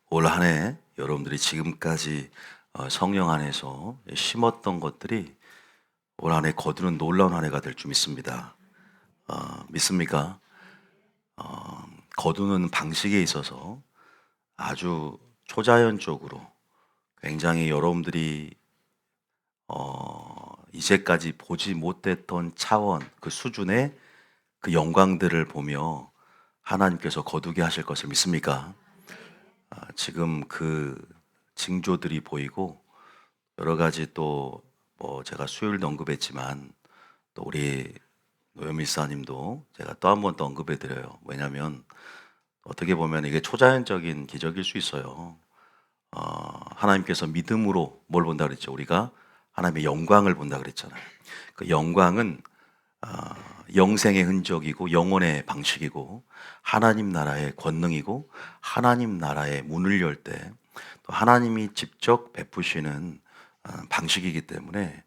올 한 해 여러분들이 지금까지 성령 안에서 심었던 것들이 올 한 해 거두는 놀라운 한 해가 될 줄 믿습니다. 믿습니까? 거두는 방식에 있어서 아주 초자연적으로 굉장히 여러분들이 이제까지 보지 못했던 차원, 그 수준의 그 영광들을 보며 하나님께서 거두게 하실 것을 믿습니까? 지금 그 징조들이 보이고 여러 가지 또 뭐 제가 수요일도 언급했지만 또 우리 노현미사님도 제가 또 한 번 또 언급해 드려요. 왜냐하면 어떻게 보면 이게 초자연적인 기적일 수 있어요. 하나님께서 믿음으로 뭘 본다 그랬죠? 우리가 하나님의 영광을 본다 그랬잖아요. 그 영광은 영생의 흔적이고 영혼의 방식이고 하나님 나라의 권능이고 하나님 나라의 문을 열 때 또 하나님이 직접 베푸시는 방식이기 때문에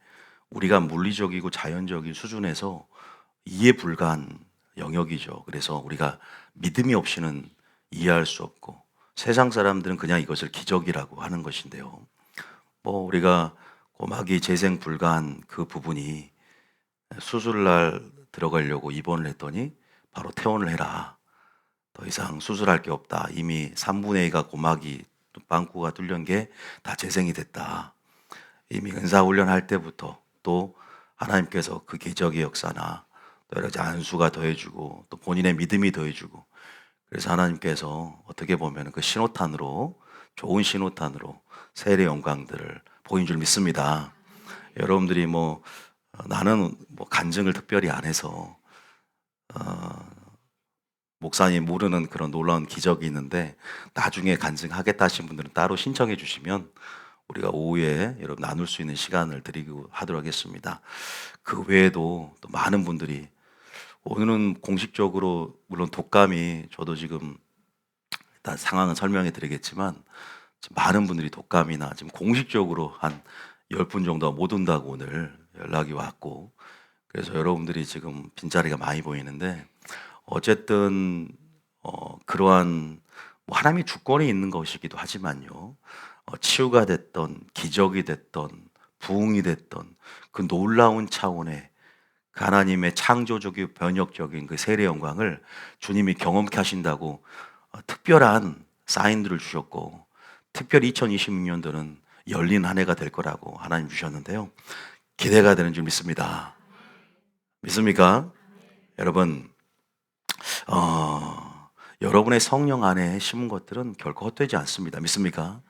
우리가 물리적이고 자연적인 수준에서 이해 불가한 영역이죠. 그래서 우리가 믿음이 없이는 이해할 수 없고 세상 사람들은 그냥 이것을 기적이라고 하는 것인데요. 뭐 우리가 꼬막이 재생 불가한 그 부분이 수술날 들어가려고 입원을 했더니 바로 퇴원을 해라. 더 이상 수술할 게 없다. 이미 3분의 2가 고막이 빵꾸가 뚫린 게 다 재생이 됐다. 이미 은사훈련할 때부터 또 하나님께서 그 기적의 역사나 또 여러 가지 안수가 더해주고 또 본인의 믿음이 더해주고 그래서 하나님께서 어떻게 보면 그 신호탄으로 좋은 신호탄으로 세례 영광들을 보인 줄 믿습니다. 여러분들이 뭐 나는 뭐 간증을 특별히 안 해서 목사님 모르는 그런 놀라운 기적이 있는데 나중에 간증하겠다 하신 분들은 따로 신청해 주시면 우리가 오후에 여러분 나눌 수 있는 시간을 드리고 하도록 하겠습니다. 그 외에도 또 많은 분들이 오늘은 공식적으로 물론 독감이 저도 지금 일단 상황은 설명해 드리겠지만 지금 많은 분들이 독감이나 지금 공식적으로 한 10분 정도 못 온다고 오늘 연락이 왔고 그래서 여러분들이 지금 빈자리가 많이 보이는데 어쨌든 그러한 뭐 하나님의 주권이 있는 것이기도 하지만요. 치유가 됐던 기적이 됐던 부흥이 됐던 그 놀라운 차원의 그 하나님의 창조적이고 변혁적인 그 세례 영광을 주님이 경험케 하신다고 특별한 사인들을 주셨고 특별히 2026년도는 열린 한 해가 될 거라고 하나님 주셨는데요. 기대가 되는 줄 믿습니다. 믿습니까? 여러분 여러분의 성령 안에 심은 것들은 결코 헛되지 않습니다. 믿습니까?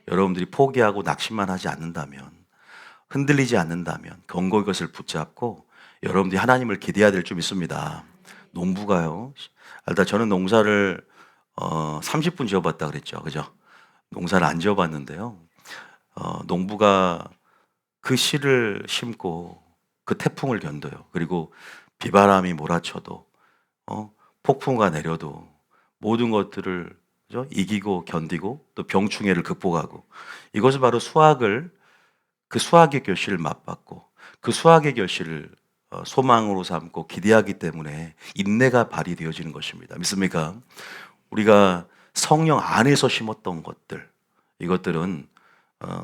여러분들이 포기하고 낙심만 하지 않는다면, 흔들리지 않는다면, 견고히 그것을 붙잡고 여러분들이 하나님을 기대해야 될 줄 믿습니다. 농부가요. 일단 저는 농사를 30분 지어봤다 그랬죠. 그죠? 농사를 안 지어봤는데요. 농부가 그 씨를 심고 그 태풍을 견뎌요. 그리고 비바람이 몰아쳐도 폭풍우가 내려도 모든 것들을 그죠? 이기고 견디고 또 병충해를 극복하고 이것은 바로 그 수학의 결실을 맛봤고 그 수학의 결실을 소망으로 삼고 기대하기 때문에 인내가 발휘되어지는 것입니다. 믿습니까? 우리가 성령 안에서 심었던 것들 이것들은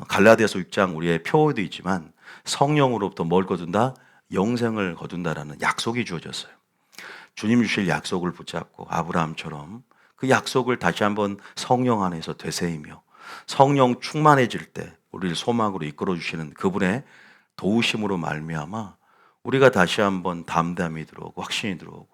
갈라디아서 6장 우리의 표어도 있지만 성령으로부터 뭘 거둔다? 영생을 거둔다라는 약속이 주어졌어요. 주님 주실 약속을 붙잡고 아브라함처럼 그 약속을 다시 한번 성령 안에서 되새이며 성령 충만해질 때 우리를 소망으로 이끌어 주시는 그분의 도우심으로 말미암아 우리가 다시 한번 담담이 들어오고 확신이 들어오고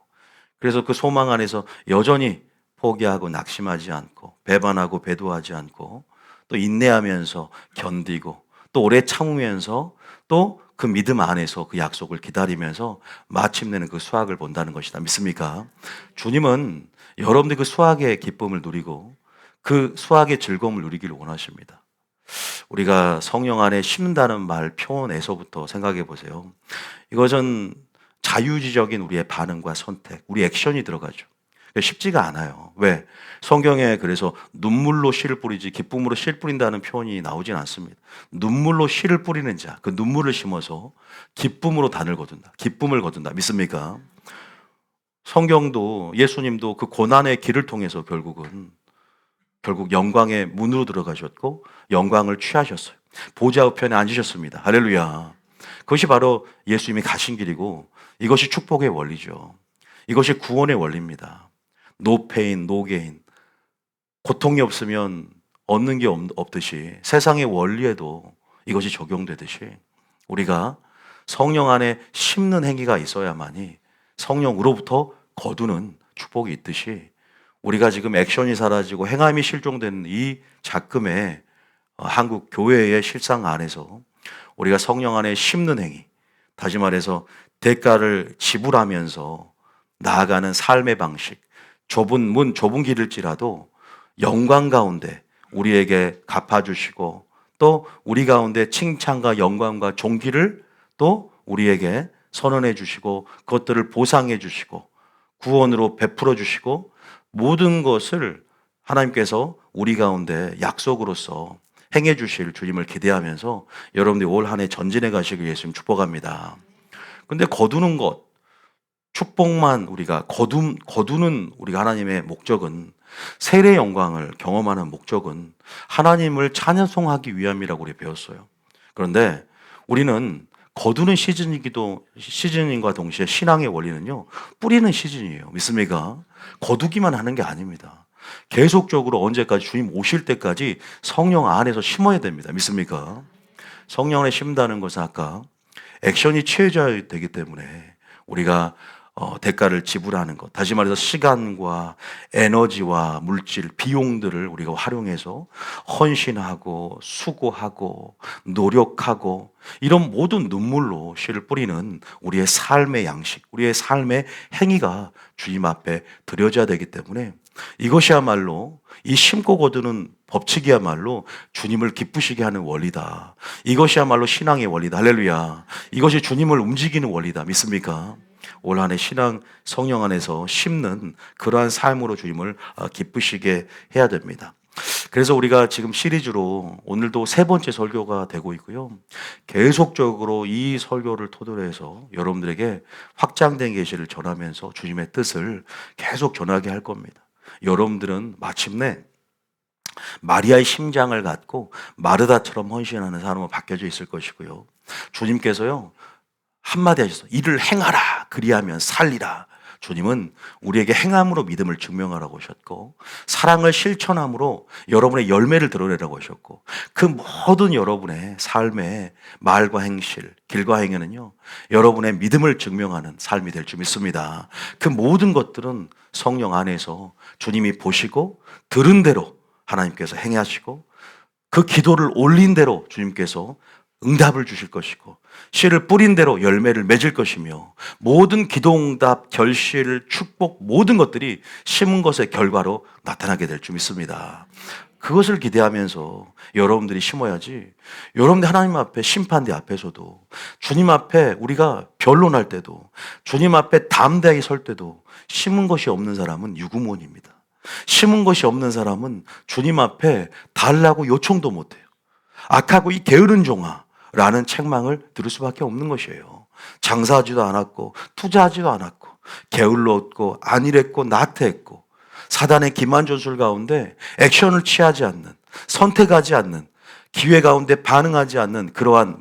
그래서 그 소망 안에서 여전히 포기하고 낙심하지 않고 배반하고 배도하지 않고 또 인내하면서 견디고 또 오래 참으면서 또 그 믿음 안에서 그 약속을 기다리면서 마침내는 그 수확을 본다는 것이다. 믿습니까? 주님은 여러분들이 그 수확의 기쁨을 누리고 그 수확의 즐거움을 누리기를 원하십니다. 우리가 성령 안에 심는다는 말 표현에서부터 생각해 보세요. 이것은 자유지적인 우리의 반응과 선택, 우리 액션이 들어가죠. 쉽지가 않아요. 왜? 성경에 그래서 눈물로 씨를 뿌리지 기쁨으로 씨를 뿌린다는 표현이 나오진 않습니다. 눈물로 씨를 뿌리는 자, 그 눈물을 심어서 기쁨으로 단을 거둔다. 기쁨을 거둔다. 믿습니까? 성경도 예수님도 그 고난의 길을 통해서 결국은 결국 영광의 문으로 들어가셨고 영광을 취하셨어요. 보좌 우편에 앉으셨습니다. 할렐루야. 그것이 바로 예수님이 가신 길이고 이것이 축복의 원리죠. 이것이 구원의 원리입니다. No pain, no gain. 고통이 없으면 얻는 게 없듯이 세상의 원리에도 이것이 적용되듯이 우리가 성령 안에 심는 행위가 있어야만이 성령으로부터 거두는 축복이 있듯이 우리가 지금 액션이 사라지고 행함이 실종된 이 작금의 한국 교회의 실상 안에서 우리가 성령 안에 심는 행위, 다시 말해서 대가를 지불하면서 나아가는 삶의 방식, 좁은 문, 좁은 길일지라도 영광 가운데 우리에게 갚아주시고 또 우리 가운데 칭찬과 영광과 존귀를 또 우리에게 선언해 주시고 그것들을 보상해 주시고 구원으로 베풀어 주시고 모든 것을 하나님께서 우리 가운데 약속으로서 행해 주실 주님을 기대하면서 여러분들이 올 한 해 전진해 가시길 예수님 축복합니다. 근데 거두는 것, 축복만 우리가 거두는 우리가 하나님의 목적은 세례의 영광을 경험하는 목적은 하나님을 찬송하기 위함이라고 우리 배웠어요. 그런데 우리는 거두는 시즌인과 동시에 신앙의 원리는요, 뿌리는 시즌이에요. 믿습니까? 거두기만 하는 게 아닙니다. 계속적으로 언제까지 주님 오실 때까지 성령 안에서 심어야 됩니다. 믿습니까? 성령 안에 심다는 것은 아까 액션이 취해져야 되기 때문에 우리가 대가를 지불하는 것, 다시 말해서 시간과 에너지와 물질, 비용들을 우리가 활용해서 헌신하고 수고하고 노력하고 이런 모든 눈물로 씨를 뿌리는 우리의 삶의 양식, 우리의 삶의 행위가 주님 앞에 드려져야 되기 때문에 이것이야말로 이 심고 거두는 법칙이야말로 주님을 기쁘시게 하는 원리다. 이것이야말로 신앙의 원리다. 할렐루야. 이것이 주님을 움직이는 원리다. 믿습니까? 올 한 해 신앙 성령 안에서 심는 그러한 삶으로 주님을 기쁘시게 해야 됩니다. 그래서 우리가 지금 시리즈로 오늘도 세 번째 설교가 되고 있고요. 계속적으로 이 설교를 토대로 해서 여러분들에게 확장된 계시를 전하면서 주님의 뜻을 계속 전하게 할 겁니다. 여러분들은 마침내 마리아의 심장을 갖고 마르다처럼 헌신하는 사람으로 바뀌어져 있을 것이고요. 주님께서요, 한마디 하셨어요. 이를 행하라. 그리하면 살리라. 주님은 우리에게 행함으로 믿음을 증명하라고 하셨고 사랑을 실천함으로 여러분의 열매를 드러내라고 하셨고 그 모든 여러분의 삶의 말과 행실, 길과 행위는요, 여러분의 믿음을 증명하는 삶이 될 줄 믿습니다. 그 모든 것들은 성령 안에서 주님이 보시고 들은 대로 하나님께서 행하시고 그 기도를 올린 대로 주님께서 응답을 주실 것이고 씨를 뿌린 대로 열매를 맺을 것이며 모든 기도응답, 결실, 축복 모든 것들이 심은 것의 결과로 나타나게 될 줄 믿습니다. 그것을 기대하면서 여러분들이 심어야지 여러분들 하나님 앞에 심판대 앞에서도 주님 앞에 우리가 변론할 때도 주님 앞에 담대하게 설 때도 심은 것이 없는 사람은 유구무원입니다. 심은 것이 없는 사람은 주님 앞에 달라고 요청도 못해요. 악하고 이 게으른 종아 라는 책망을 들을 수밖에 없는 것이에요. 장사하지도 않았고 투자하지도 않았고 게을렀고 안일했고 나태했고 사단의 기만 전술 가운데 액션을 취하지 않는, 선택하지 않는, 기회 가운데 반응하지 않는 그러한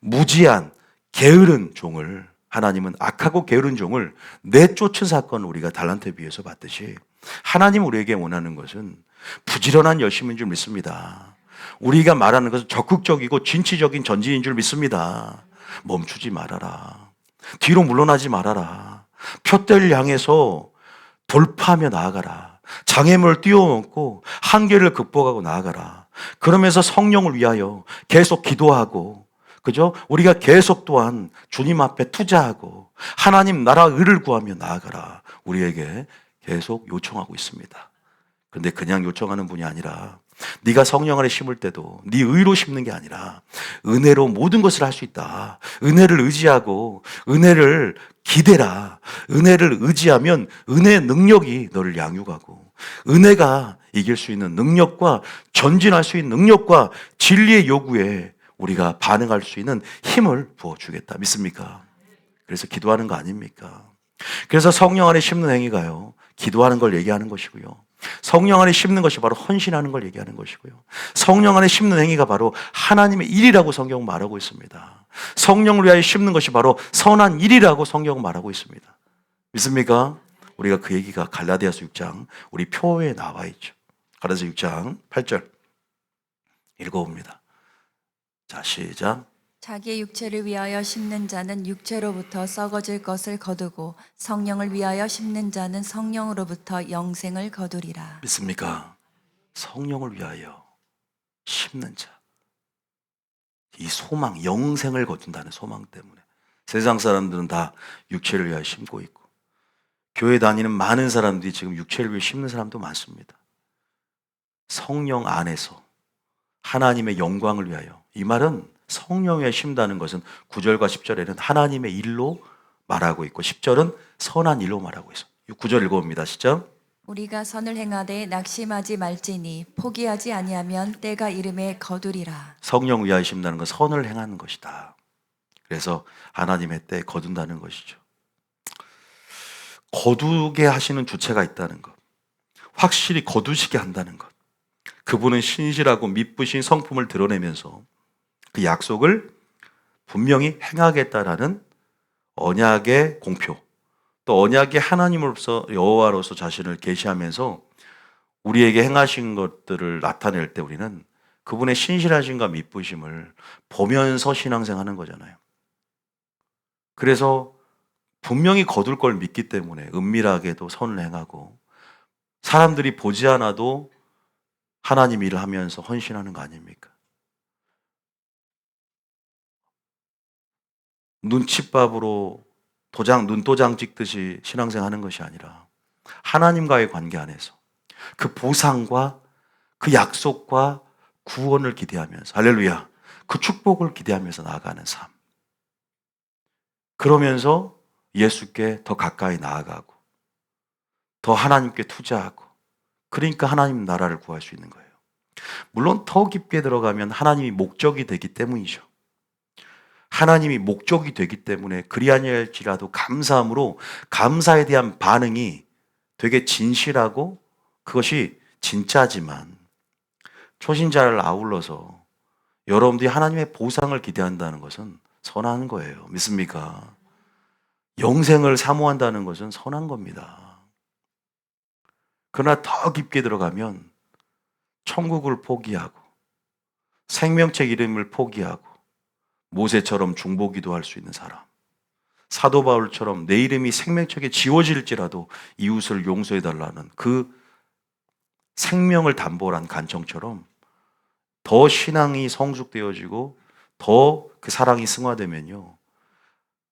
무지한 게으른 종을 하나님은 악하고 게으른 종을 내쫓은 사건을 우리가 달란트에 비해서 봤듯이 하나님 우리에게 원하는 것은 부지런한 열심인 줄 믿습니다. 우리가 말하는 것은 적극적이고 진취적인 전진인 줄 믿습니다. 멈추지 말아라. 뒤로 물러나지 말아라. 표대를 향해서 돌파하며 나아가라. 장애물을 뛰어넘고 한계를 극복하고 나아가라. 그러면서 성령을 위하여 계속 기도하고, 그죠? 우리가 계속 또한 주님 앞에 투자하고 하나님 나라 의를 구하며 나아가라. 우리에게 계속 요청하고 있습니다. 그런데 그냥 요청하는 분이 아니라 네가 성령 안에 심을 때도 네 의로 심는 게 아니라 은혜로 모든 것을 할 수 있다. 은혜를 의지하고 은혜를 기대라. 은혜를 의지하면 은혜의 능력이 너를 양육하고 은혜가 이길 수 있는 능력과 전진할 수 있는 능력과 진리의 요구에 우리가 반응할 수 있는 힘을 부어주겠다. 믿습니까? 그래서 기도하는 거 아닙니까? 그래서 성령 안에 심는 행위가요, 기도하는 걸 얘기하는 것이고요. 성령 안에 심는 것이 바로 헌신하는 걸 얘기하는 것이고요. 성령 안에 심는 행위가 바로 하나님의 일이라고 성경은 말하고 있습니다. 성령을 위하여 심는 것이 바로 선한 일이라고 성경은 말하고 있습니다. 믿습니까? 우리가 그 얘기가 갈라디아서 6장 우리 표에 나와 있죠. 갈라디아서 6장 8절 읽어봅니다. 자, 시작. 자기의 육체를 위하여 심는 자는 육체로부터 썩어질 것을 거두고 성령을 위하여 심는 자는 성령으로부터 영생을 거두리라. 믿습니까? 성령을 위하여 심는 자. 이 소망, 영생을 거둔다는 소망 때문에 세상 사람들은 다 육체를 위하여 심고 있고 교회 다니는 많은 사람들이 지금 육체를 위해 심는 사람도 많습니다. 성령 안에서 하나님의 영광을 위하여, 이 말은 성령에 심다는 것은 9절과 10절에는 하나님의 일로 말하고 있고 10절은 선한 일로 말하고 있어요. 9절 읽어봅니다. 시작. 우리가 선을 행하되 낙심하지 말지니 포기하지 아니하면 때가 이름에 거두리라. 성령 위하여 심다는 건 선을 행하는 것이다. 그래서 하나님의 때에 거둔다는 것이죠. 거두게 하시는 주체가 있다는 것, 확실히 거두시게 한다는 것, 그분은 신실하고 믿으신 성품을 드러내면서 그 약속을 분명히 행하겠다라는 언약의 공표, 또 언약의 하나님으로서 여호와로서 자신을 계시하면서 우리에게 행하신 것들을 나타낼 때 우리는 그분의 신실하심과 믿으심을 보면서 신앙생활하는 거잖아요. 그래서 분명히 거둘 걸 믿기 때문에 은밀하게도 선을 행하고 사람들이 보지 않아도 하나님 일을 하면서 헌신하는 거 아닙니까? 눈칫밥으로 눈도장 찍듯이 신앙생활하는 것이 아니라 하나님과의 관계 안에서 그 보상과 그 약속과 구원을 기대하면서, 할렐루야, 그 축복을 기대하면서 나아가는 삶. 그러면서 예수께 더 가까이 나아가고 더 하나님께 투자하고, 그러니까 하나님 나라를 구할 수 있는 거예요. 물론 더 깊게 들어가면 하나님이 목적이 되기 때문이죠. 하나님이 목적이 되기 때문에 그리 아니할지라도 감사함으로 감사에 대한 반응이 되게 진실하고 그것이 진짜지만 초신자를 아울러서 여러분들이 하나님의 보상을 기대한다는 것은 선한 거예요. 믿습니까? 영생을 사모한다는 것은 선한 겁니다. 그러나 더 깊게 들어가면 천국을 포기하고 생명책 이름을 포기하고 모세처럼 중보기도 할 수 있는 사람, 사도 바울처럼 내 이름이 생명책에 지워질지라도 이웃을 용서해달라는 그 생명을 담보로 한 간청처럼 더 신앙이 성숙되어지고 더 그 사랑이 승화되면요,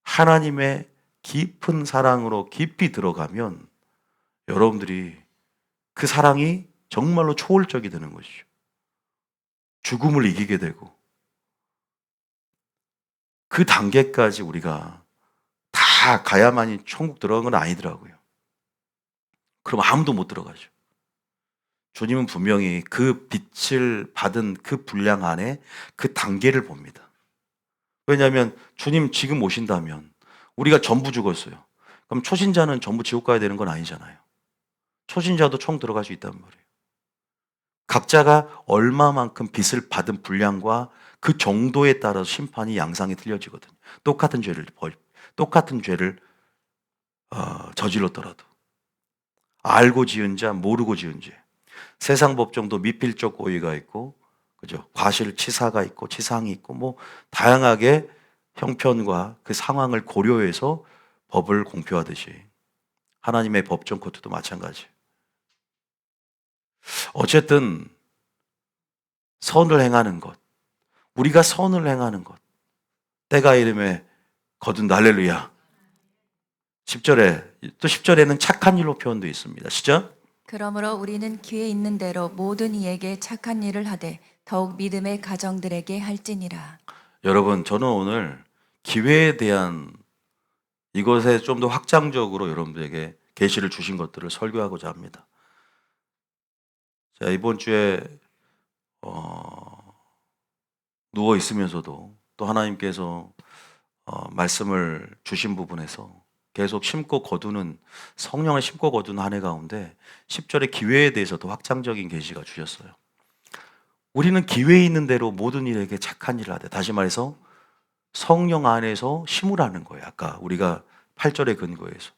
하나님의 깊은 사랑으로 깊이 들어가면 여러분들이 그 사랑이 정말로 초월적이 되는 것이죠. 죽음을 이기게 되고, 그 단계까지 우리가 다 가야만이 천국 들어간 건 아니더라고요. 그럼 아무도 못 들어가죠. 주님은 분명히 그 빛을 받은 그 분량 안에 그 단계를 봅니다. 왜냐하면 주님 지금 오신다면 우리가 전부 죽었어요. 그럼 초신자는 전부 지옥 가야 되는 건 아니잖아요. 초신자도 총 들어갈 수 있단 말이에요. 각자가 얼마만큼 빛을 받은 분량과 그 정도에 따라서 심판이 양상이 틀려지거든요. 똑같은 죄를 저질렀더라도 알고 지은 자, 모르고 지은 죄. 세상 법정도 미필적 고의가 있고, 그죠? 과실치사가 있고, 치상이 있고, 뭐 다양하게 형편과 그 상황을 고려해서 법을 공표하듯이 하나님의 법정 코트도 마찬가지. 어쨌든 선을 행하는 것, 우리가 선을 행하는 것, 때가 이름에 거둔다. 할렐루야. 10절에, 또 10절에는 착한 일로 표현되어 있습니다. 시작. 그러므로 우리는 기회 있는 대로 모든 이에게 착한 일을 하되 더욱 믿음의 가정들에게 할지니라. 여러분, 저는 오늘 기회에 대한 이것에 좀 더 확장적으로 여러분들에게 계시를 주신 것들을 설교하고자 합니다. 자, 이번 주에 누워 있으면서도 또 하나님께서 말씀을 주신 부분에서 계속 심고 거두는 성령을 심고 거두는 한 해 가운데 10절의 기회에 대해서도 확장적인 계시가 주셨어요. 우리는 기회 있는 대로 모든 일에게 착한 일을 하되, 다시 말해서 성령 안에서 심으라는 거예요. 아까 우리가 8절의 근거에서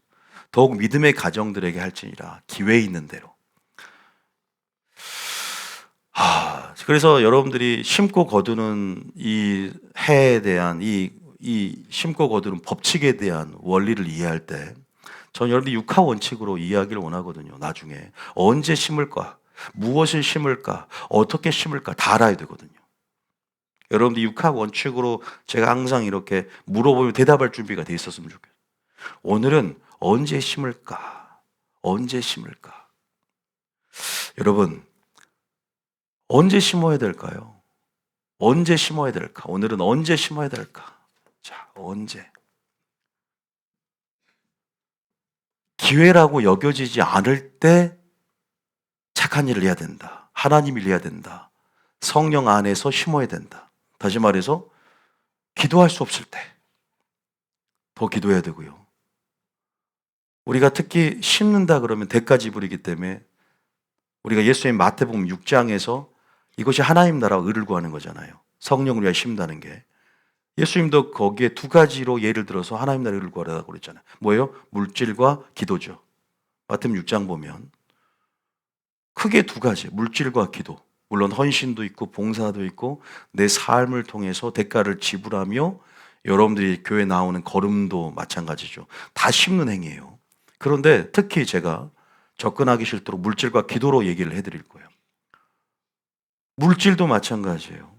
더욱 믿음의 가정들에게 할지니라 기회 있는 대로. 그래서 여러분들이 심고 거두는 이 해에 대한 이 심고 거두는 법칙에 대한 원리를 이해할 때 저는 여러분들이 육하 원칙으로 이해하기를 원하거든요. 나중에 언제 심을까, 무엇을 심을까, 어떻게 심을까 다 알아야 되거든요. 여러분들 육하 원칙으로 제가 항상 이렇게 물어보면 대답할 준비가 돼 있었으면 좋겠어요. 오늘은 언제 심을까? 언제 심을까? 여러분, 언제 심어야 될까요? 언제 심어야 될까? 오늘은 언제 심어야 될까? 자, 언제? 기회라고 여겨지지 않을 때 착한 일을 해야 된다. 하나님 일 해야 된다. 성령 안에서 심어야 된다. 다시 말해서 기도할 수 없을 때 더 기도해야 되고요. 우리가 특히 심는다 그러면 대가 지불이기 때문에 우리가 예수님 마태복음 6장에서 이것이 하나님 나라와 의를 구하는 거잖아요. 성령을 위하여 심는다는 게. 예수님도 거기에 두 가지로 예를 들어서 하나님 나라의 의를 구하라고 그랬잖아요. 뭐예요? 물질과 기도죠. 마태복음 6장 보면 크게 두 가지, 물질과 기도. 물론 헌신도 있고 봉사도 있고 내 삶을 통해서 대가를 지불하며 여러분들이 교회 나오는 걸음도 마찬가지죠. 다 심는 행위예요. 그런데 특히 제가 접근하기 싫도록 물질과 기도로 얘기를 해드릴 거예요. 물질도 마찬가지예요.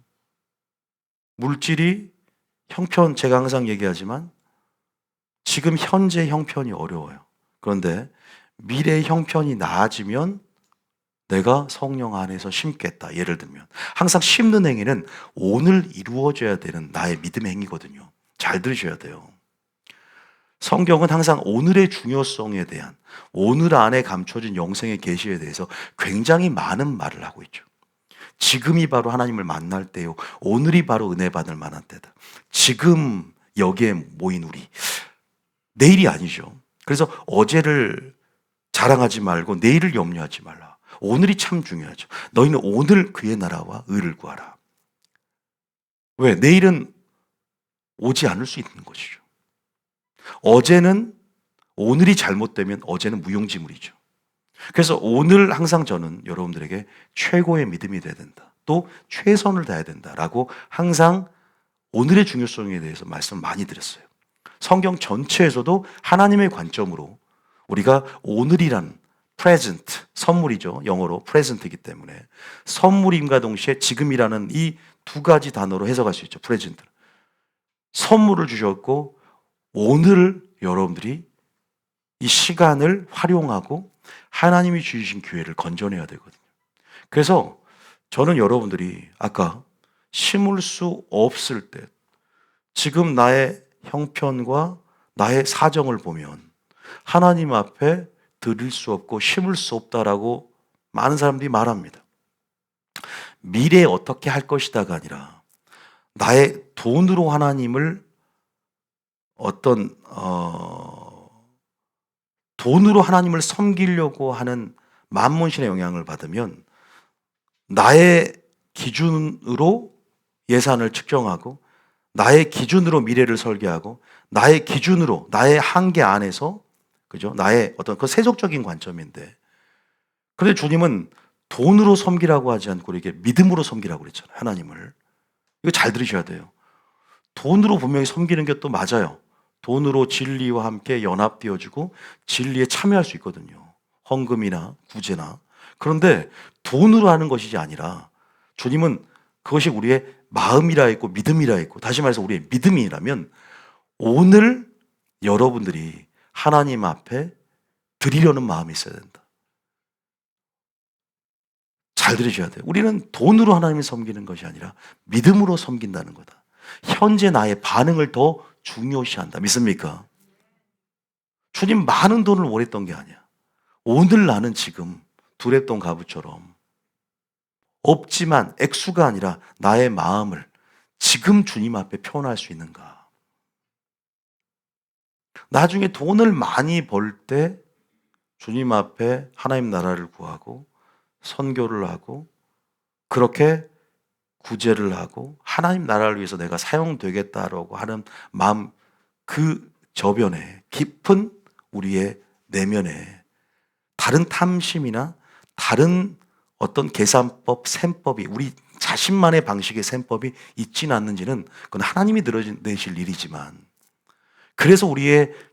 물질이 형편, 제가 항상 얘기하지만 지금 현재 형편이 어려워요. 그런데 미래 형편이 나아지면 내가 성령 안에서 심겠다. 예를 들면 항상 심는 행위는 오늘 이루어져야 되는 나의 믿음의 행위거든요. 잘 들으셔야 돼요. 성경은 항상 오늘의 중요성에 대한, 오늘 안에 감춰진 영생의 계시에 대해서 굉장히 많은 말을 하고 있죠. 지금이 바로 하나님을 만날 때요. 오늘이 바로 은혜 받을 만한 때다. 지금 여기에 모인 우리. 내일이 아니죠. 그래서 어제를 자랑하지 말고 내일을 염려하지 말라. 오늘이 참 중요하죠. 너희는 오늘 그의 나라와 의를 구하라. 왜? 내일은 오지 않을 수 있는 것이죠. 어제는 오늘이 잘못되면 어제는 무용지물이죠. 그래서 오늘 항상 저는 여러분들에게 최고의 믿음이 돼야 된다. 또 최선을 다해야 된다라고 항상 오늘의 중요성에 대해서 말씀 많이 드렸어요. 성경 전체에서도 하나님의 관점으로 우리가 오늘이란 present, 선물이죠. 영어로 present이기 때문에 선물임과 동시에 지금이라는 이 두 가지 단어로 해석할 수 있죠. present. 선물을 주셨고 오늘 여러분들이 이 시간을 활용하고 하나님이 주신 기회를 건져내야 되거든요. 그래서 저는 여러분들이 아까 심을 수 없을 때 지금 나의 형편과 나의 사정을 보면 하나님 앞에 드릴 수 없고 심을 수 없다라고 많은 사람들이 말합니다. 미래에 어떻게 할 것이다가 아니라 나의 돈으로 하나님을 돈으로 하나님을 섬기려고 하는 만몬신의 영향을 받으면 나의 기준으로 예산을 측정하고 나의 기준으로 미래를 설계하고 나의 기준으로 나의 한계 안에서 그죠? 나의 어떤 그 세속적인 관점인데 그런데 주님은 돈으로 섬기라고 하지 않고 이렇게 믿음으로 섬기라고 그랬잖아요. 하나님을. 이거 잘 들으셔야 돼요. 돈으로 분명히 섬기는 게 또 맞아요. 돈으로 진리와 함께 연합되어지고 진리에 참여할 수 있거든요. 헌금이나 구제나. 그런데 돈으로 하는 것이 아니라 주님은 그것이 우리의 마음이라 했고 믿음이라 했고 다시 말해서 우리의 믿음이라면 오늘 여러분들이 하나님 앞에 드리려는 마음이 있어야 된다. 잘 들으셔야 돼요. 우리는 돈으로 하나님을 섬기는 것이 아니라 믿음으로 섬긴다는 거다. 현재 나의 반응을 더 중요시한다. 믿습니까? 주님 많은 돈을 원했던 게 아니야. 오늘 나는 지금 두렙돈 가부처럼 없지만 액수가 아니라 나의 마음을 지금 주님 앞에 표현할 수 있는가. 나중에 돈을 많이 벌 때 주님 앞에 하나님 나라를 구하고 선교를 하고 그렇게 구제를 하고 하나님 나라를 위해서 내가 사용되겠다라고 하는 마음, 그 저변에 깊은 우리의 내면에 다른 탐심이나 다른 어떤 계산법, 셈법이 우리 자신만의 방식의 셈법이 있지는 않는지는 그건 하나님이 드러내실 일이지만, 그래서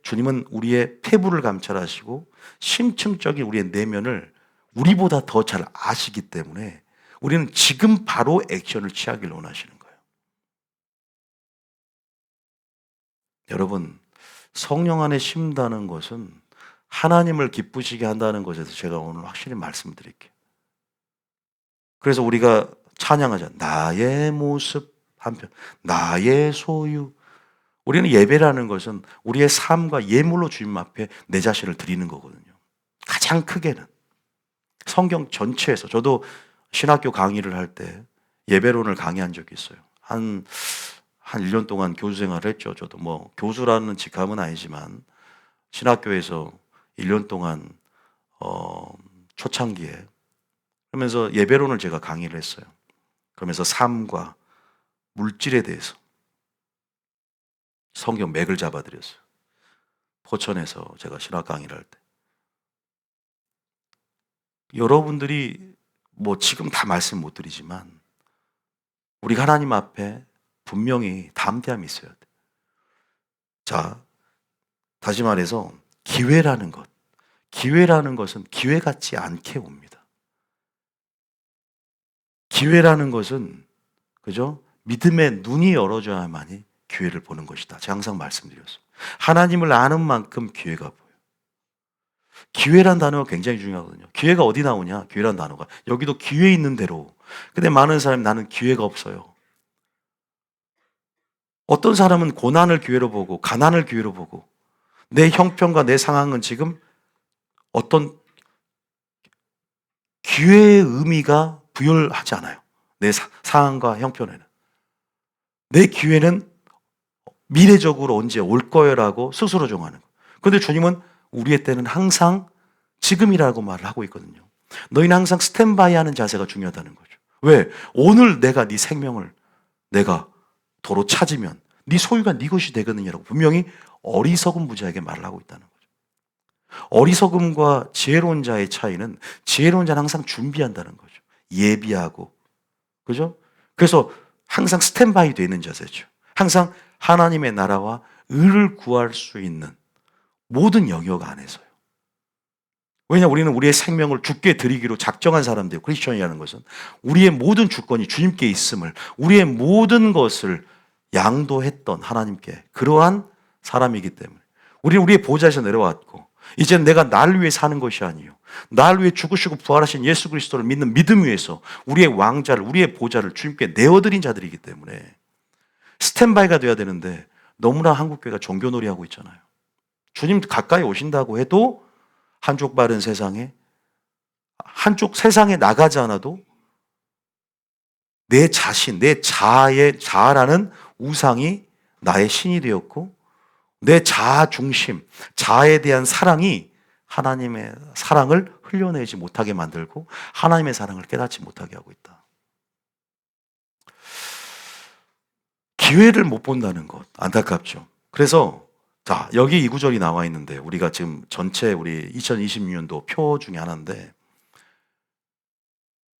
주님은 우리의 폐부를 감찰하시고 심층적인 우리의 내면을 우리보다 더 잘 아시기 때문에 우리는 지금 바로 액션을 취하기를 원하시는 거예요. 여러분, 성령 안에 심다는 것은 하나님을 기쁘시게 한다는 것에서 제가 오늘 확실히 말씀드릴게요. 그래서 우리가 찬양하자. 나의 모습 한편, 나의 소유. 우리는 예배라는 것은 우리의 삶과 예물로 주님 앞에 내 자신을 드리는 거거든요. 가장 크게는. 성경 전체에서 저도 신학교 강의를 할 때 예배론을 강의한 적이 있어요. 한 1년 동안 교수 생활을 했죠. 저도 뭐 교수라는 직함은 아니지만 신학교에서 1년 동안 초창기에 그러면서 예배론을 제가 강의를 했어요. 그러면서 삶과 물질에 대해서 성경 맥을 잡아드렸어요. 포천에서 제가 신학 강의를 할 때. 여러분들이 뭐 지금 다 말씀 못 드리지만 우리가 하나님 앞에 분명히 담대함이 있어야 돼. 자, 다시 말해서 기회라는 것은 기회 같지 않게 옵니다. 기회라는 것은 그죠? 믿음의 눈이 열어져야만이 기회를 보는 것이다. 제가 항상 말씀드렸어요. 하나님을 아는 만큼 기회가 보여요. 기회란 단어가 굉장히 중요하거든요. 기회가 어디 나오냐? 기회란 단어가. 여기도 기회 있는 대로. 근데 많은 사람이 나는 기회가 없어요. 어떤 사람은 고난을 기회로 보고 가난을 기회로 보고 내 형편과 내 상황은 지금 어떤 기회의 의미가 부여하지 않아요. 내 상황과 형편에는. 내 기회는 미래적으로 언제 올 거예요라고 스스로 정하는 거예요. 그런데 주님은 우리의 때는 항상 지금이라고 말을 하고 있거든요. 너희는 항상 스탠바이 하는 자세가 중요하다는 거죠. 왜? 오늘 내가 네 생명을 내가 도로 찾으면 네 소유가 네 것이 되거든요라고 분명히 어리석은 부자에게 말을 하고 있다는 거죠. 어리석음과 지혜로운 자의 차이는 지혜로운 자는 항상 준비한다는 거죠. 예비하고. 그죠? 그래서 항상 스탠바이 되어 있는 자세죠. 항상 하나님의 나라와 의를 구할 수 있는 모든 영역 안에서요. 왜냐, 우리는 우리의 생명을 주께 드리기로 작정한 사람들이에요. 크리스천이라는 것은 우리의 모든 주권이 주님께 있음을, 우리의 모든 것을 양도했던 하나님께 그러한 사람이기 때문에 우리는 우리의 보좌에서 내려왔고 이제는 내가 나를 위해 사는 것이 아니요 나를 위해 죽으시고 부활하신 예수 그리스도를 믿는 믿음 위에서 우리의 왕자를, 우리의 보좌를 주님께 내어드린 자들이기 때문에 스탠바이가 돼야 되는데 너무나 한국교회가 종교놀이 하고 있잖아요. 주님 가까이 오신다고 해도 한쪽 발은 세상에, 한쪽 세상에 나가지 않아도 내 자신, 내 자아라는 우상이 나의 신이 되었고 내 자아 중심, 자아에 대한 사랑이 하나님의 사랑을 흘려내지 못하게 만들고 하나님의 사랑을 깨닫지 못하게 하고 있다. 기회를 못 본다는 것 안타깝죠. 그래서 자, 여기 이 구절이 나와 있는데 우리가 지금 전체 우리 2026년도 표 중에 하나인데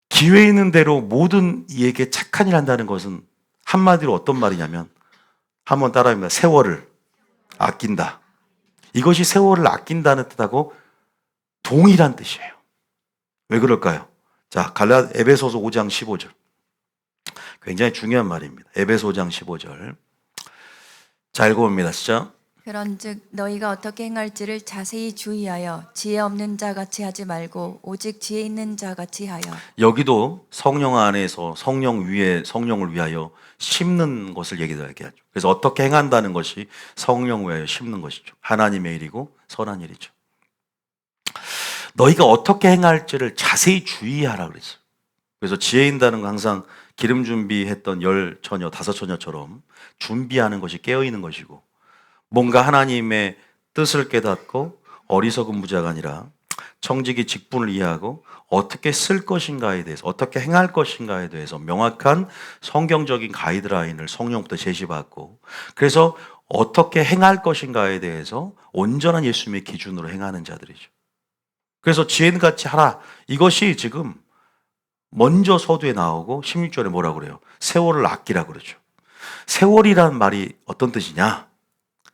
기회 있는 대로 모든 이에게 착한 일 한다는 것은 한마디로 어떤 말이냐면 한번 따라합니다. 세월을 아낀다. 이것이 세월을 아낀다는 뜻하고 동일한 뜻이에요. 왜 그럴까요? 자, 에베소서 5장 15절. 굉장히 중요한 말입니다. 에베소 5장 15절. 자, 읽어봅니다. 시작. 그런즉 너희가 어떻게 행할지를 자세히 주의하여 지혜 없는 자 같이 하지 말고 오직 지혜 있는 자 같이 하여. 여기도 성령 안에서 성령 위에 성령을 위하여 심는 것을 얘기하죠. 그래서 어떻게 행한다는 것이 성령 위하여 심는 것이죠. 하나님의 일이고 선한 일이죠. 너희가 어떻게 행할지를 자세히 주의하라 그랬어요. 그래서 지혜 있다는 건 항상 기름 준비했던 10처녀, 5처녀처럼 준비하는 것이 깨어있는 것이고 뭔가 하나님의 뜻을 깨닫고 어리석은 부자가 아니라 청지기 직분을 이해하고 어떻게 쓸 것인가에 대해서, 어떻게 행할 것인가에 대해서 명확한 성경적인 가이드라인을 성령부터 제시받고, 그래서 어떻게 행할 것인가에 대해서 온전한 예수님의 기준으로 행하는 자들이죠. 그래서 지혜같이 하라. 이것이 지금 먼저 서두에 나오고 16절에 뭐라고 그래요? 세월을 아끼라 그러죠. 세월이라는 말이 어떤 뜻이냐?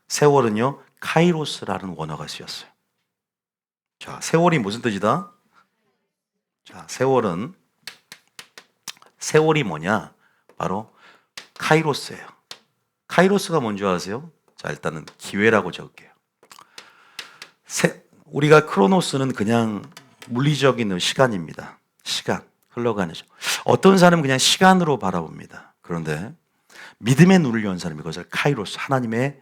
세월은요, 카이로스라는 원어가 쓰였어요. 자, 세월이 무슨 뜻이다? 자, 세월이 뭐냐? 바로 카이로스예요. 카이로스가 뭔지 아세요? 자, 일단은 기회라고 적을게요. 우리가 크로노스는 그냥 물리적인 시간입니다. 시간, 흘러가는 시간. 어떤 사람은 그냥 시간으로 바라봅니다. 그런데 믿음의 눈을 연 사람이 그것을 카이로스, 하나님의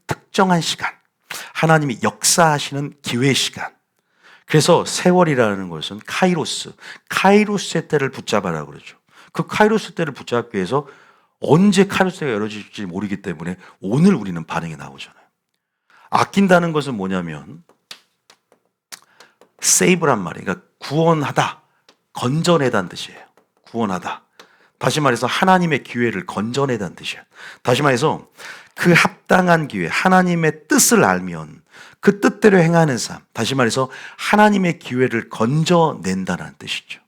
특정한 시간, 하나님이 역사하시는 기회 시간. 그래서 세월이라는 것은 카이로스의 때를 붙잡아라 그러죠. 그 카이로스 때를 붙잡기 위해서 언제 카이로스가 열어질지 모르기 때문에 오늘 우리는 반응이 나오잖아요. 아낀다는 것은 뭐냐면 save란 말이에요. 그러니까 구원하다, 건져내다는 뜻이에요. 구원하다. 다시 말해서 하나님의 기회를 건져내다는 뜻이에요. 다시 말해서 그 합당한 기회, 하나님의 뜻을 알면 그 뜻대로 행하는 삶, 다시 말해서 하나님의 기회를 건져낸다는 뜻이죠.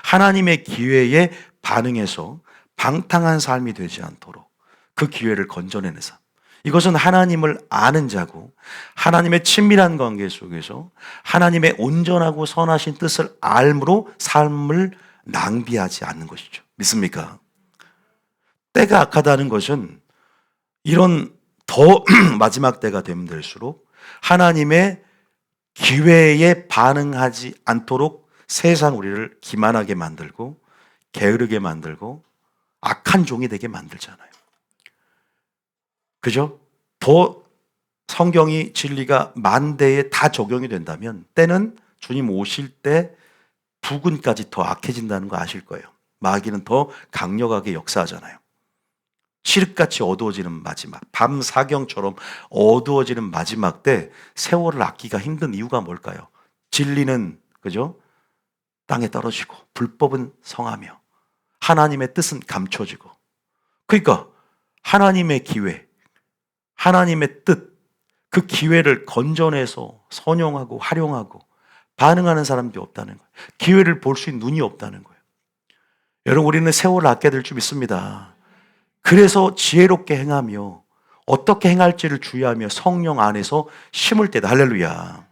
하나님의 기회에 반응해서 방탕한 삶이 되지 않도록 그 기회를 건져내는 삶. 이것은 하나님을 아는 자고 하나님의 친밀한 관계 속에서 하나님의 온전하고 선하신 뜻을 알므로 삶을 낭비하지 않는 것이죠. 믿습니까? 때가 악하다는 것은 이런 더 마지막 때가 되면 될수록 하나님의 기회에 반응하지 않도록 세상 우리를 기만하게 만들고 게으르게 만들고 악한 종이 되게 만들잖아요. 그죠? 더 성경이 진리가 만대에 다 적용이 된다면 때는 주님 오실 때 부근까지 더 악해진다는 거 아실 거예요. 마귀는 더 강력하게 역사하잖아요. 칠흑같이 어두워지는 마지막, 밤 사경처럼 어두워지는 마지막 때 세월을 아끼기가 힘든 이유가 뭘까요? 진리는 그죠? 땅에 떨어지고 불법은 성하며 하나님의 뜻은 감춰지고, 그러니까 하나님의 기회, 하나님의 뜻, 그 기회를 건져내서 선용하고 활용하고 반응하는 사람들이 없다는 거예요. 기회를 볼 수 있는 눈이 없다는 거예요. 여러분, 우리는 세월을 아껴야 될 줄 믿습니다. 그래서 지혜롭게 행하며 어떻게 행할지를 주의하며 성령 안에서 심을 때다. 할렐루야.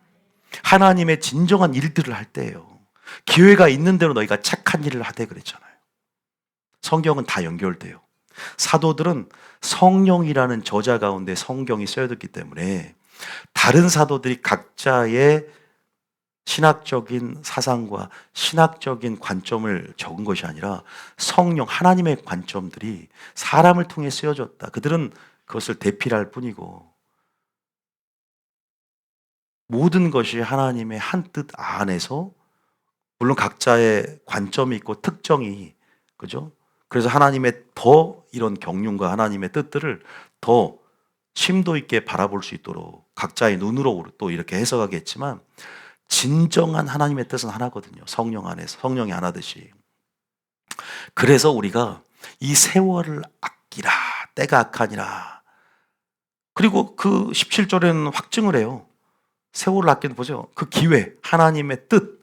하나님의 진정한 일들을 할 때예요. 기회가 있는 대로 너희가 착한 일을 하되 그랬잖아요. 성경은 다 연결돼요. 사도들은 성령이라는 저자 가운데 성경이 쓰여졌기 때문에 다른 사도들이 각자의 신학적인 사상과 신학적인 관점을 적은 것이 아니라 성령, 하나님의 관점들이 사람을 통해 쓰여졌다. 그들은 그것을 대필할 뿐이고 모든 것이 하나님의 한 뜻 안에서, 물론 각자의 관점이 있고 특정이, 그죠? 그래서 하나님의 더 이런 경륜과 하나님의 뜻들을 더 심도 있게 바라볼 수 있도록 각자의 눈으로 또 이렇게 해석하겠지만 진정한 하나님의 뜻은 하나거든요. 성령 안에서, 성령이 하나듯이. 그래서 우리가 이 세월을 아끼라, 때가 악하니라. 그리고 그 17절에는 확증을 해요. 세월을 아끼는, 보세요. 그 기회, 하나님의 뜻,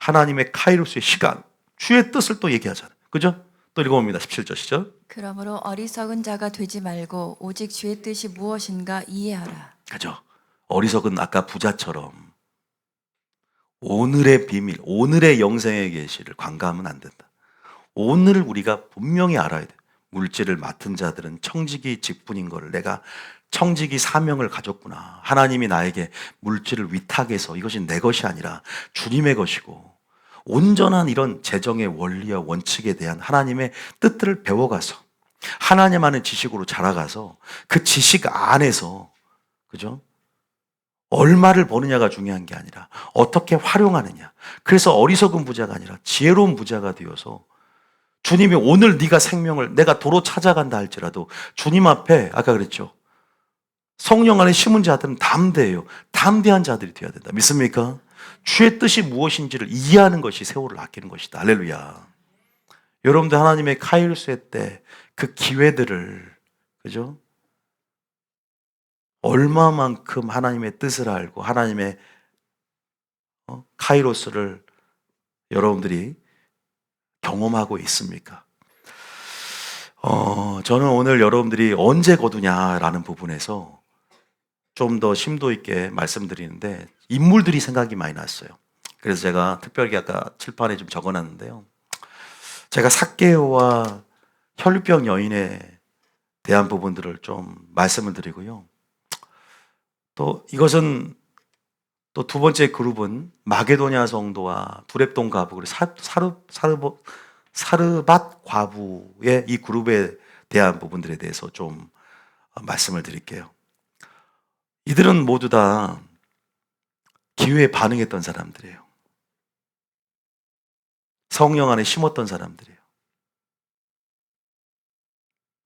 하나님의 카이로스의 시간, 주의 뜻을 또 얘기하잖아요. 그죠? 또 읽어봅니다. 17절 시죠. 그러므로 어리석은 자가 되지 말고 오직 주의 뜻이 무엇인가 이해하라. 그죠? 어리석은 아까 부자처럼 오늘의 비밀, 오늘의 영생의 계시를 관가하면 안 된다. 오늘을 우리가 분명히 알아야 돼. 물질을 맡은 자들은 청지기 직분인 거를, 내가 청지기 사명을 가졌구나. 하나님이 나에게 물질을 위탁해서 이것이 내 것이 아니라 주님의 것이고, 온전한 이런 재정의 원리와 원칙에 대한 하나님의 뜻들을 배워가서 하나님 안의 지식으로 자라가서 그 지식 안에서, 그죠? 얼마를 버느냐가 중요한 게 아니라 어떻게 활용하느냐. 그래서 어리석은 부자가 아니라 지혜로운 부자가 되어서 주님이 오늘 네가 생명을, 내가 도로 찾아간다 할지라도 주님 앞에, 아까 그랬죠, 성령 안에 심은 자들은 담대해요. 담대한 자들이 되어야 된다. 믿습니까? 주의 뜻이 무엇인지를 이해하는 것이 세월을 아끼는 것이다. 할렐루야. 여러분들 하나님의 카이로스의 때 그 기회들을, 그죠? 얼마만큼 하나님의 뜻을 알고 하나님의 카이로스를 여러분들이 경험하고 있습니까? 저는 오늘 여러분들이 언제 거두냐라는 부분에서 좀 더 심도 있게 말씀드리는데 인물들이 생각이 많이 났어요. 그래서 제가 특별히 아까 칠판에 좀 적어놨는데요. 제가 삭개오와 혈류병 여인에 대한 부분들을 좀 말씀을 드리고요. 또 이것은 또 두 번째 그룹은 마게도냐 성도와 두렙동 과부 그리고 사르밧 과부의 이 그룹에 대한 부분들에 대해서 좀 말씀을 드릴게요. 이들은 모두 다 기회에 반응했던 사람들이에요. 성령 안에 심었던 사람들이에요.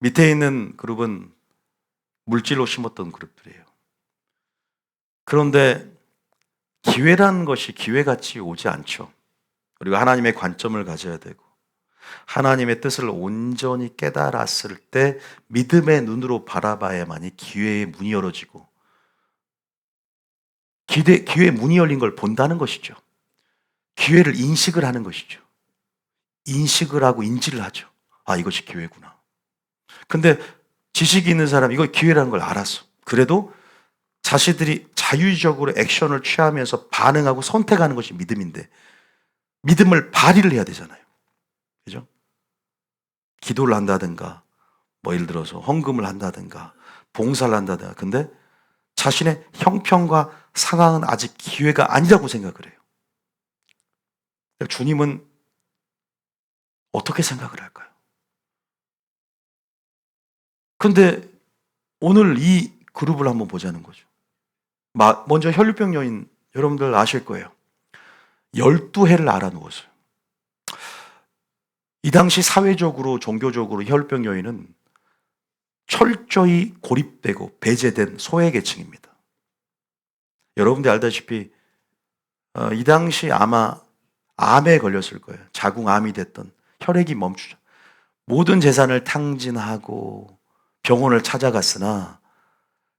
밑에 있는 그룹은 물질로 심었던 그룹들이에요. 그런데 기회라는 것이 기회같이 오지 않죠. 그리고 하나님의 관점을 가져야 되고 하나님의 뜻을 온전히 깨달았을 때 믿음의 눈으로 바라봐야만이 기회의 문이 열어지고 기회의 문이 열린 걸 본다는 것이죠. 기회를 인식을 하는 것이죠. 인식을 하고 인지를 하죠. 아, 이것이 기회구나. 근데 지식이 있는 사람 이거 기회라는 걸 알았어. 그래도 자신들이 자유적으로 액션을 취하면서 반응하고 선택하는 것이 믿음인데 믿음을 발휘를 해야 되잖아요. 그죠? 기도를 한다든가 뭐 예를 들어서 헌금을 한다든가 봉사를 한다든가 근데 자신의 형편과 상황은 아직 기회가 아니라고 생각을 해요. 주님은 어떻게 생각을 할까요? 근데 오늘 이 그룹을 한번 보자는 거죠. 먼저 혈류병 여인 여러분들 아실 거예요. 12해를 알아누웠어요. 이 당시 사회적으로 종교적으로 혈류병 여인은 철저히 고립되고 배제된 소외계층입니다. 여러분들 알다시피 이 당시 아마 암에 걸렸을 거예요. 자궁암이 됐던 혈액이 멈추죠. 모든 재산을 탕진하고 병원을 찾아갔으나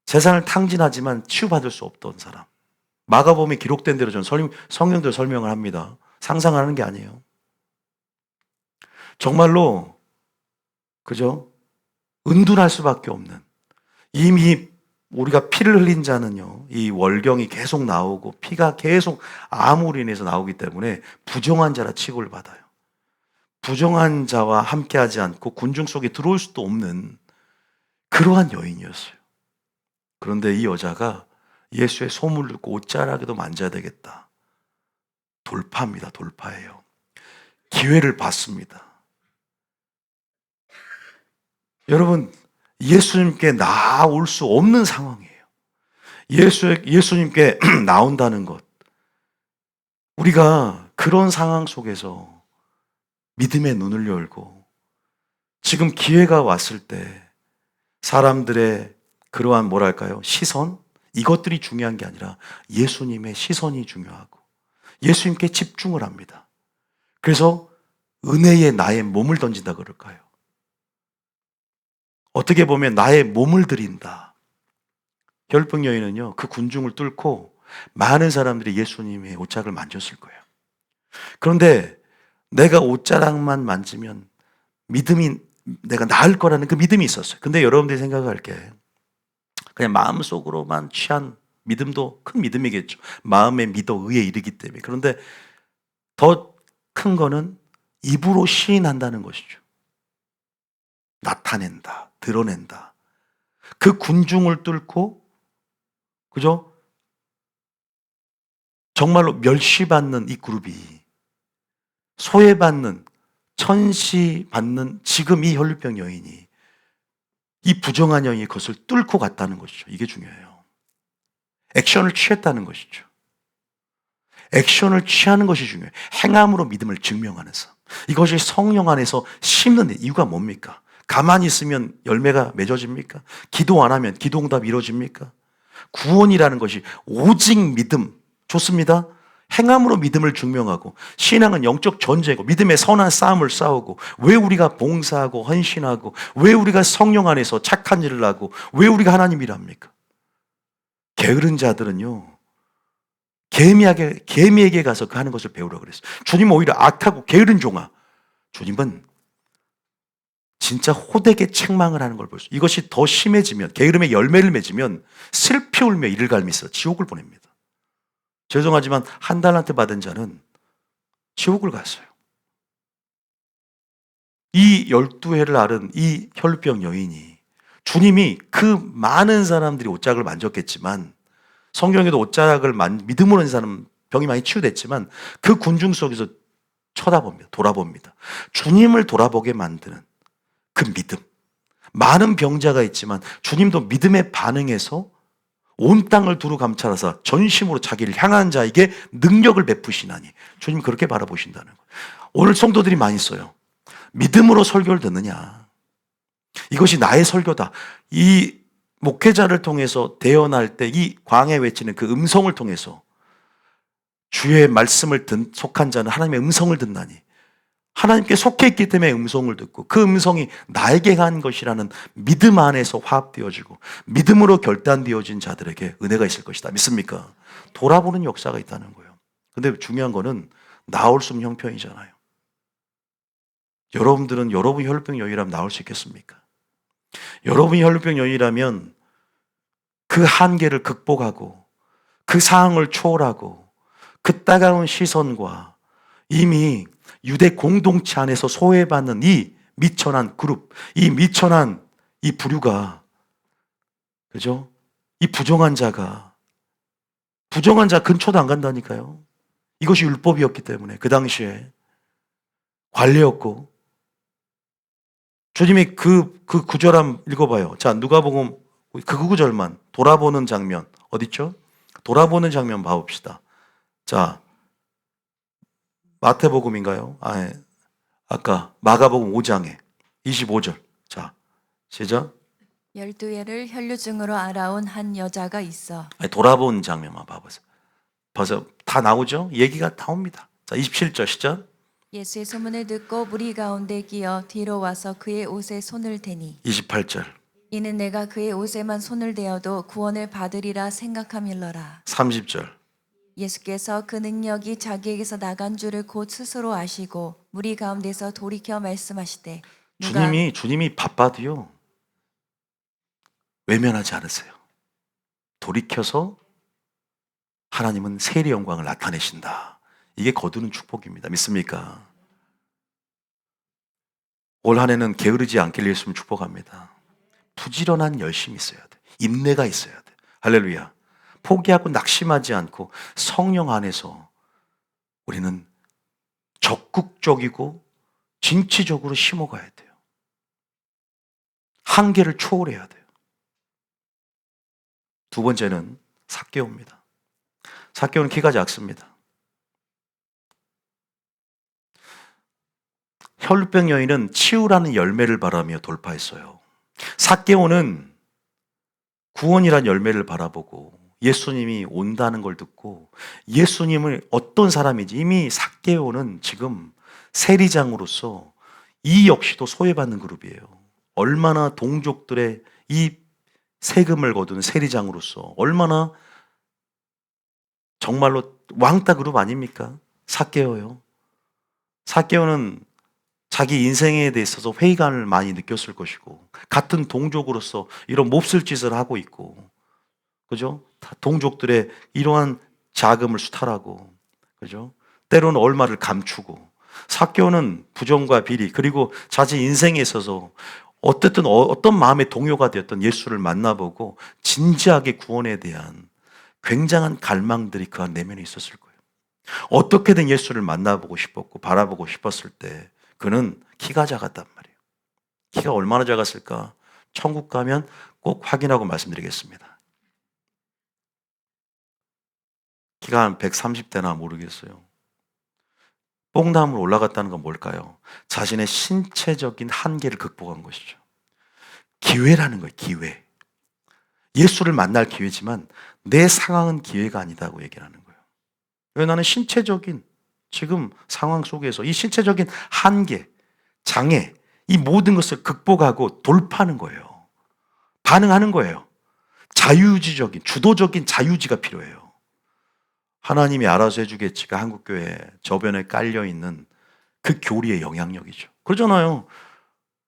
재산을 탕진하지만 치유받을 수 없던 사람. 마가복음에 기록된 대로 저는 성경대로 설명을 합니다. 상상하는 게 아니에요. 정말로 그죠? 은둔할 수밖에 없는 이미 우리가 피를 흘린 자는요, 이 월경이 계속 나오고 피가 계속 암으로 인해서 나오기 때문에 부정한 자라 취급을 받아요. 부정한 자와 함께하지 않고 군중 속에 들어올 수도 없는 그러한 여인이었어요. 그런데 이 여자가 예수의 소문을 듣고 옷자락에도 만져야 되겠다. 돌파입니다. 돌파예요. 기회를 받습니다. 여러분, 예수님께 나올 수 없는 상황이에요. 예수님께 나온다는 것. 우리가 그런 상황 속에서 믿음의 눈을 열고 지금 기회가 왔을 때 사람들의 그러한 뭐랄까요? 시선? 이것들이 중요한 게 아니라 예수님의 시선이 중요하고 예수님께 집중을 합니다. 그래서 은혜에 나의 몸을 던진다 그럴까요? 어떻게 보면 나의 몸을 드린다. 혈병 여인은요, 그 군중을 뚫고 많은 사람들이 예수님의 옷자락을 만졌을 거예요. 그런데 내가 옷자락만 만지면 내가 나을 거라는 그 믿음이 있었어요. 근데 여러분들이 생각할 게 그냥 마음속으로만 취한 믿음도 큰 믿음이겠죠. 마음에 믿어 의에 이르기 때문에. 그런데 더 큰 거는 입으로 시인한다는 것이죠. 나타낸다. 드러낸다. 그 군중을 뚫고, 그죠? 정말로 멸시받는 이 그룹이 소외받는, 천시받는 지금 이 혈류병 여인이 이 부정한 여인이 그것을 뚫고 갔다는 것이죠. 이게 중요해요. 액션을 취했다는 것이죠. 액션을 취하는 것이 중요해요. 행함으로 믿음을 증명하는 삶. 이것이 성령 안에서 심는 이유가 뭡니까? 가만히 있으면 열매가 맺어집니까? 기도 안 하면 기도응답이 이루어집니까? 구원이라는 것이 오직 믿음, 좋습니다. 행함으로 믿음을 증명하고, 신앙은 영적 전쟁이고 믿음의 선한 싸움을 싸우고, 왜 우리가 봉사하고 헌신하고, 왜 우리가 성령 안에서 착한 일을 하고, 왜 우리가 하나님 일합니까? 게으른 자들은요, 개미에게 가서 그 하는 것을 배우라고 그랬어요. 주님은 오히려 악하고 게으른 종아, 주님은 진짜 호되게 책망을 하는 걸 볼 수. 이것이 더 심해지면, 게으름의 열매를 맺으면 슬피 울며 이를 갈미서 지옥을 보냅니다. 죄송하지만 한 달란트 받은 자는 지옥을 갔어요. 이 12해를 앓은 이 혈루병 여인이, 주님이 그 많은 사람들이 옷자락을 만졌겠지만, 성경에도 옷자락을 믿음으로 한 사람 병이 많이 치유됐지만, 그 군중 속에서 쳐다봅니다. 돌아봅니다. 주님을 돌아보게 만드는 그 믿음. 많은 병자가 있지만 주님도 믿음에 반응해서 온 땅을 두루 감찰하사 전심으로 자기를 향한 자에게 능력을 베푸시나니, 주님 그렇게 바라보신다는 거예요. 오늘 성도들이 많이 써요. 믿음으로 설교를 듣느냐. 이것이 나의 설교다. 이 목회자를 통해서 대언할 때 이 광해 외치는 그 음성을 통해서 주의 말씀을 속한 자는 하나님의 음성을 듣나니, 하나님께 속해 있기 때문에 음성을 듣고, 그 음성이 나에게 한 것이라는 믿음 안에서 화합되어지고 믿음으로 결단되어진 자들에게 은혜가 있을 것이다. 믿습니까? 돌아보는 역사가 있다는 거예요. 근데 중요한 거는 나올 수 없는 형편이잖아요. 여러분들은 여러분이 혈루병 여인이라면 나올 수 있겠습니까? 여러분이 혈루병 여인이라면 그 한계를 극복하고 그 상황을 초월하고 그 따가운 시선과 이미 유대 공동체 안에서 소외받는 이 미천한 그룹, 이 미천한 이 부류가, 그죠? 이 부정한 자 근처도 안 간다니까요. 이것이 율법이었기 때문에 그 당시에 관례였고, 주님이 그 구절 한번 읽어봐요. 자, 누가복음 그 구절만 돌아보는 장면 어디 있죠? 돌아보는 장면 봐봅시다. 자, 마태복음인가요? 아까 마가복음 5장에 25절. 자, 시작. 12해를 혈류증으로 알아온 한 여자가 있어. 돌아본 장면만 봐보세요. 벌써 다 나오죠? 얘기가 나옵니다. 자, 27절 시작. 예수의 소문을 듣고 무리 가운데 끼어 뒤로 와서 그의 옷에 손을 대니, 28절. 이는 내가 그의 옷에만 손을 대어도 구원을 받으리라 생각함일러라. 30절. 예수께서 그 능력이 자기에게서 나간 줄을 곧 스스로 아시고 무리 가운데서 돌이켜 말씀하시되, 주님이 바빠도요 외면하지 않으세요. 돌이켜서 하나님은 세리 영광을 나타내신다. 이게 거두는 축복입니다. 믿습니까? 올 한 해는 게으르지 않길 예수님 축복합니다. 부지런한 열심이 있어야 돼. 인내가 있어야 돼. 할렐루야. 포기하고 낙심하지 않고 성령 안에서 우리는 적극적이고 진취적으로 심어가야 돼요. 한계를 초월해야 돼요. 두 번째는 삭개오입니다. 삭개오는 키가 작습니다. 혈루병 여인은 치유라는 열매를 바라며 돌파했어요. 삭개오는 구원이란 열매를 바라보고 예수님이 온다는 걸 듣고, 예수님을 어떤 사람인지 이미 삭개오는 지금 세리장으로서 이 역시도 소외받는 그룹이에요. 얼마나 동족들의 이 세금을 거두는 세리장으로서 얼마나 정말로 왕따 그룹 아닙니까? 삭개오요. 삭개오는 자기 인생에 대해서 회의감을 많이 느꼈을 것이고, 같은 동족으로서 이런 몹쓸 짓을 하고 있고, 그죠? 동족들의 이러한 자금을 수탈하고, 그죠? 때로는 얼마를 감추고, 삭개오는 부정과 비리, 그리고 자기 인생에 있어서 어쨌든 어떤 마음의 동요가 되었던 예수를 만나보고 진지하게 구원에 대한 굉장한 갈망들이 그 안 내면에 있었을 거예요. 어떻게든 예수를 만나보고 싶었고 바라보고 싶었을 때 그는 키가 작았단 말이에요. 키가 얼마나 작았을까? 천국 가면 꼭 확인하고 말씀드리겠습니다. 키가 한 130대나 모르겠어요. 뽕나무로 올라갔다는 건 뭘까요? 자신의 신체적인 한계를 극복한 것이죠. 기회라는 거예요, 기회. 예수를 만날 기회지만 내 상황은 기회가 아니다고 얘기를 하는 거예요. 왜? 나는 신체적인 지금 상황 속에서 이 신체적인 한계, 장애, 이 모든 것을 극복하고 돌파하는 거예요. 반응하는 거예요. 자유주의적인, 주도적인 자유지가 필요해요. 하나님이 알아서 해주겠지가 한국교회 저변에 깔려있는 그 교리의 영향력이죠. 그러잖아요.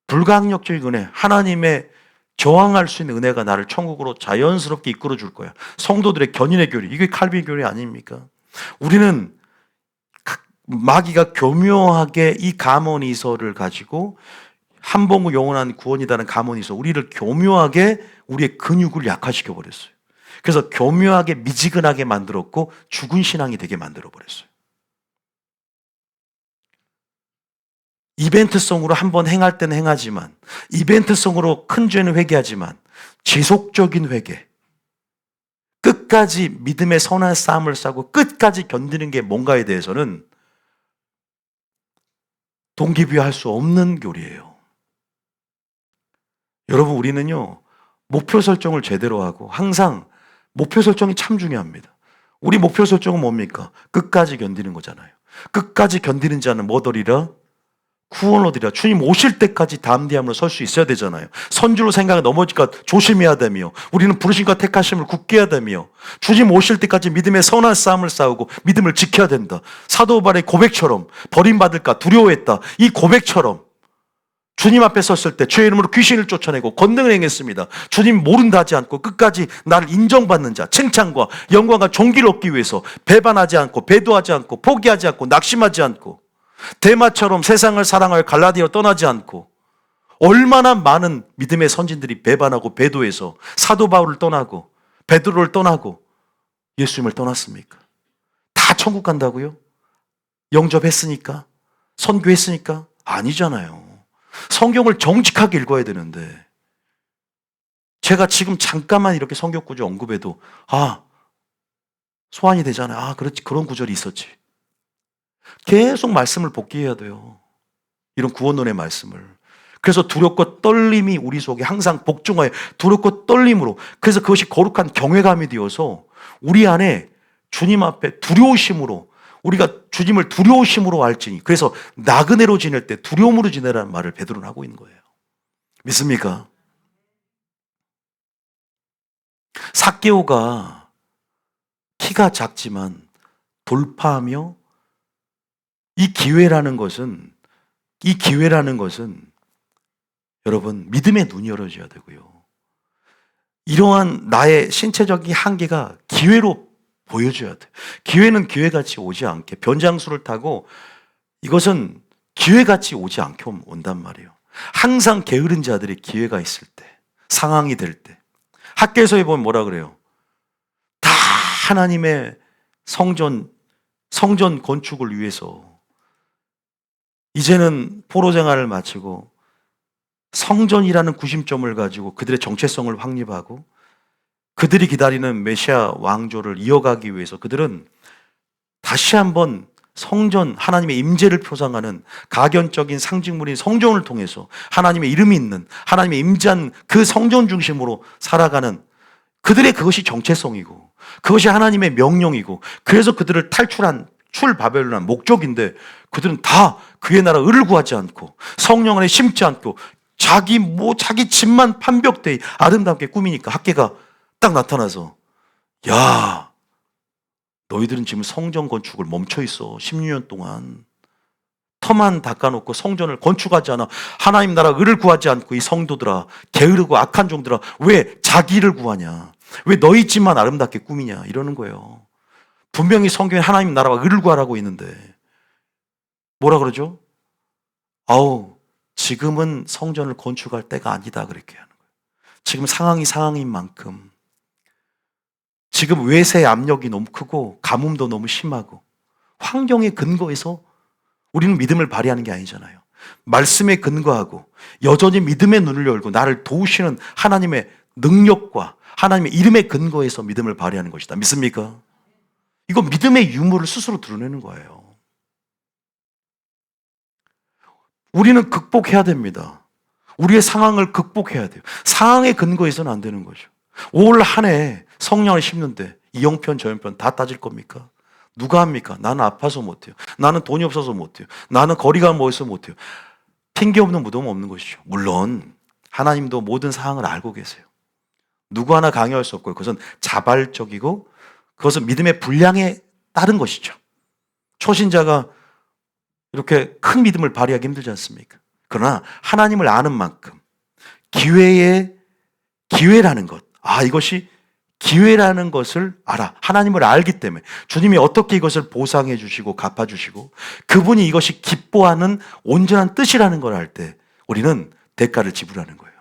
불가항력적인 은혜, 하나님의 저항할 수 있는 은혜가 나를 천국으로 자연스럽게 이끌어 줄 거야. 성도들의 견인의 교리, 이게 칼빈 교리 아닙니까? 우리는 마귀가 교묘하게 이 가모니서를 가지고 한번구 영원한 구원이라는 가모니서, 우리를 교묘하게 우리의 근육을 약화시켜 버렸어요. 그래서 교묘하게 미지근하게 만들었고 죽은 신앙이 되게 만들어 버렸어요. 이벤트성으로 한번 행할 때는 행하지만, 이벤트성으로 큰 죄는 회개하지만 지속적인 회개, 끝까지 믿음의 선한 싸움을 싸고 끝까지 견디는 게 뭔가에 대해서는 동기부여할 수 없는 교리예요. 여러분, 우리는요, 목표 설정을 제대로 하고 항상 목표 설정이 참 중요합니다. 우리 목표 설정은 뭡니까? 끝까지 견디는 거잖아요. 끝까지 견디는 자는 뭐 얻으리라? 구원 얻으리라. 주님 오실 때까지 담대함으로 설 수 있어야 되잖아요. 선주로 생각에 넘어질까 조심해야 되며, 우리는 부르심과 택하심을 굳게 해야 되며, 주님 오실 때까지 믿음의 선한 싸움을 싸우고 믿음을 지켜야 된다. 사도 바울의 고백처럼, 버림받을까 두려워했다, 이 고백처럼 주님 앞에 섰을 때 죄의 이름으로 귀신을 쫓아내고 권능을 행했습니다. 주님 모른다 하지 않고 끝까지 나를 인정받는 자, 칭찬과 영광과 존귀를 얻기 위해서 배반하지 않고 배도하지 않고 포기하지 않고 낙심하지 않고 데마처럼 세상을 사랑하여 갈라디아로 떠나지 않고, 얼마나 많은 믿음의 선진들이 배반하고 배도해서 사도 바울을 떠나고 베드로를 떠나고 예수님을 떠났습니까? 다 천국 간다고요? 영접했으니까? 선교했으니까? 아니잖아요. 성경을 정직하게 읽어야 되는데, 제가 지금 잠깐만 이렇게 성경 구절 언급해도 소환이 되잖아요. 그렇지, 그런 구절이 있었지. 계속 말씀을 복기해야 돼요. 이런 구원론의 말씀을. 그래서 두렵고 떨림이 우리 속에 항상 복종하여 두렵고 떨림으로, 그래서 그것이 거룩한 경외감이 되어서 우리 안에 주님 앞에 두려우심으로, 우리가 주님을 두려우심으로 알지니, 그래서 나그네로 지낼 때 두려움으로 지내라는 말을 베드로는 하고 있는 거예요. 믿습니까? 삭개오가 키가 작지만 돌파하며, 이 기회라는 것은 여러분, 믿음의 눈이 열어져야 되고요. 이러한 나의 신체적인 한계가 기회로 보여줘야 돼. 기회는 기회같이 오지 않게, 변장수를 타고 이것은 기회같이 오지 않게 온단 말이에요. 항상 게으른 자들이 기회가 있을 때, 상황이 될 때, 학교에서 보면 뭐라 그래요? 다 하나님의 성전 건축을 위해서 이제는 포로 생활을 마치고 성전이라는 구심점을 가지고 그들의 정체성을 확립하고 그들이 기다리는 메시아 왕조를 이어가기 위해서 그들은 다시 한번 성전, 하나님의 임재를 표상하는 가견적인 상징물인 성전을 통해서 하나님의 이름이 있는, 하나님의 임재한 그 성전 중심으로 살아가는, 그들의 그것이 정체성이고 그것이 하나님의 명령이고, 그래서 그들을 탈출한 출바벨론한 목적인데, 그들은 다 그의 나라 의를 구하지 않고 성령 안에 심지 않고 자기 집만 판벽되이 아름답게 꾸미니까 학계가 딱 나타나서, 야, 너희들은 지금 성전 건축을 멈춰 있어. 16년 동안 터만 닦아놓고 성전을 건축하지 않아. 하나님 나라 의를 구하지 않고 이 성도들아, 게으르고 악한 종들아, 왜 자기를 구하냐? 왜 너희 집만 아름답게 꾸미냐? 이러는 거예요. 분명히 성경에 하나님 나라와 의를 구하라고 있는데 뭐라 그러죠? 지금은 성전을 건축할 때가 아니다, 그렇게 하는 거예요. 지금 상황이 상황인 만큼, 지금 외세의 압력이 너무 크고 가뭄도 너무 심하고 환경에 근거해서 우리는 믿음을 발휘하는 게 아니잖아요. 말씀에 근거하고 여전히 믿음의 눈을 열고 나를 도우시는 하나님의 능력과 하나님의 이름에 근거해서 믿음을 발휘하는 것이다. 믿습니까? 이거 믿음의 유무를 스스로 드러내는 거예요. 우리는 극복해야 됩니다. 우리의 상황을 극복해야 돼요. 상황에 근거해서는 안 되는 거죠. 올 한 해 성령을 심는데 이 형편 저 형편 다 따질 겁니까? 누가 합니까? 나는 아파서 못해요. 나는 돈이 없어서 못해요. 나는 거리가 멀어서 못해요. 핑계 없는 무덤은 없는 것이죠. 물론 하나님도 모든 상황을 알고 계세요. 누구 하나 강요할 수 없고요. 그것은 자발적이고 그것은 믿음의 분량에 따른 것이죠. 초신자가 이렇게 큰 믿음을 발휘하기 힘들지 않습니까? 그러나 하나님을 아는 만큼 기회라는 것, 이것이 기회라는 것을 알아. 하나님을 알기 때문에 주님이 어떻게 이것을 보상해 주시고 갚아주시고 그분이 이것이 기뻐하는 온전한 뜻이라는 걸 알 때 우리는 대가를 지불하는 거예요.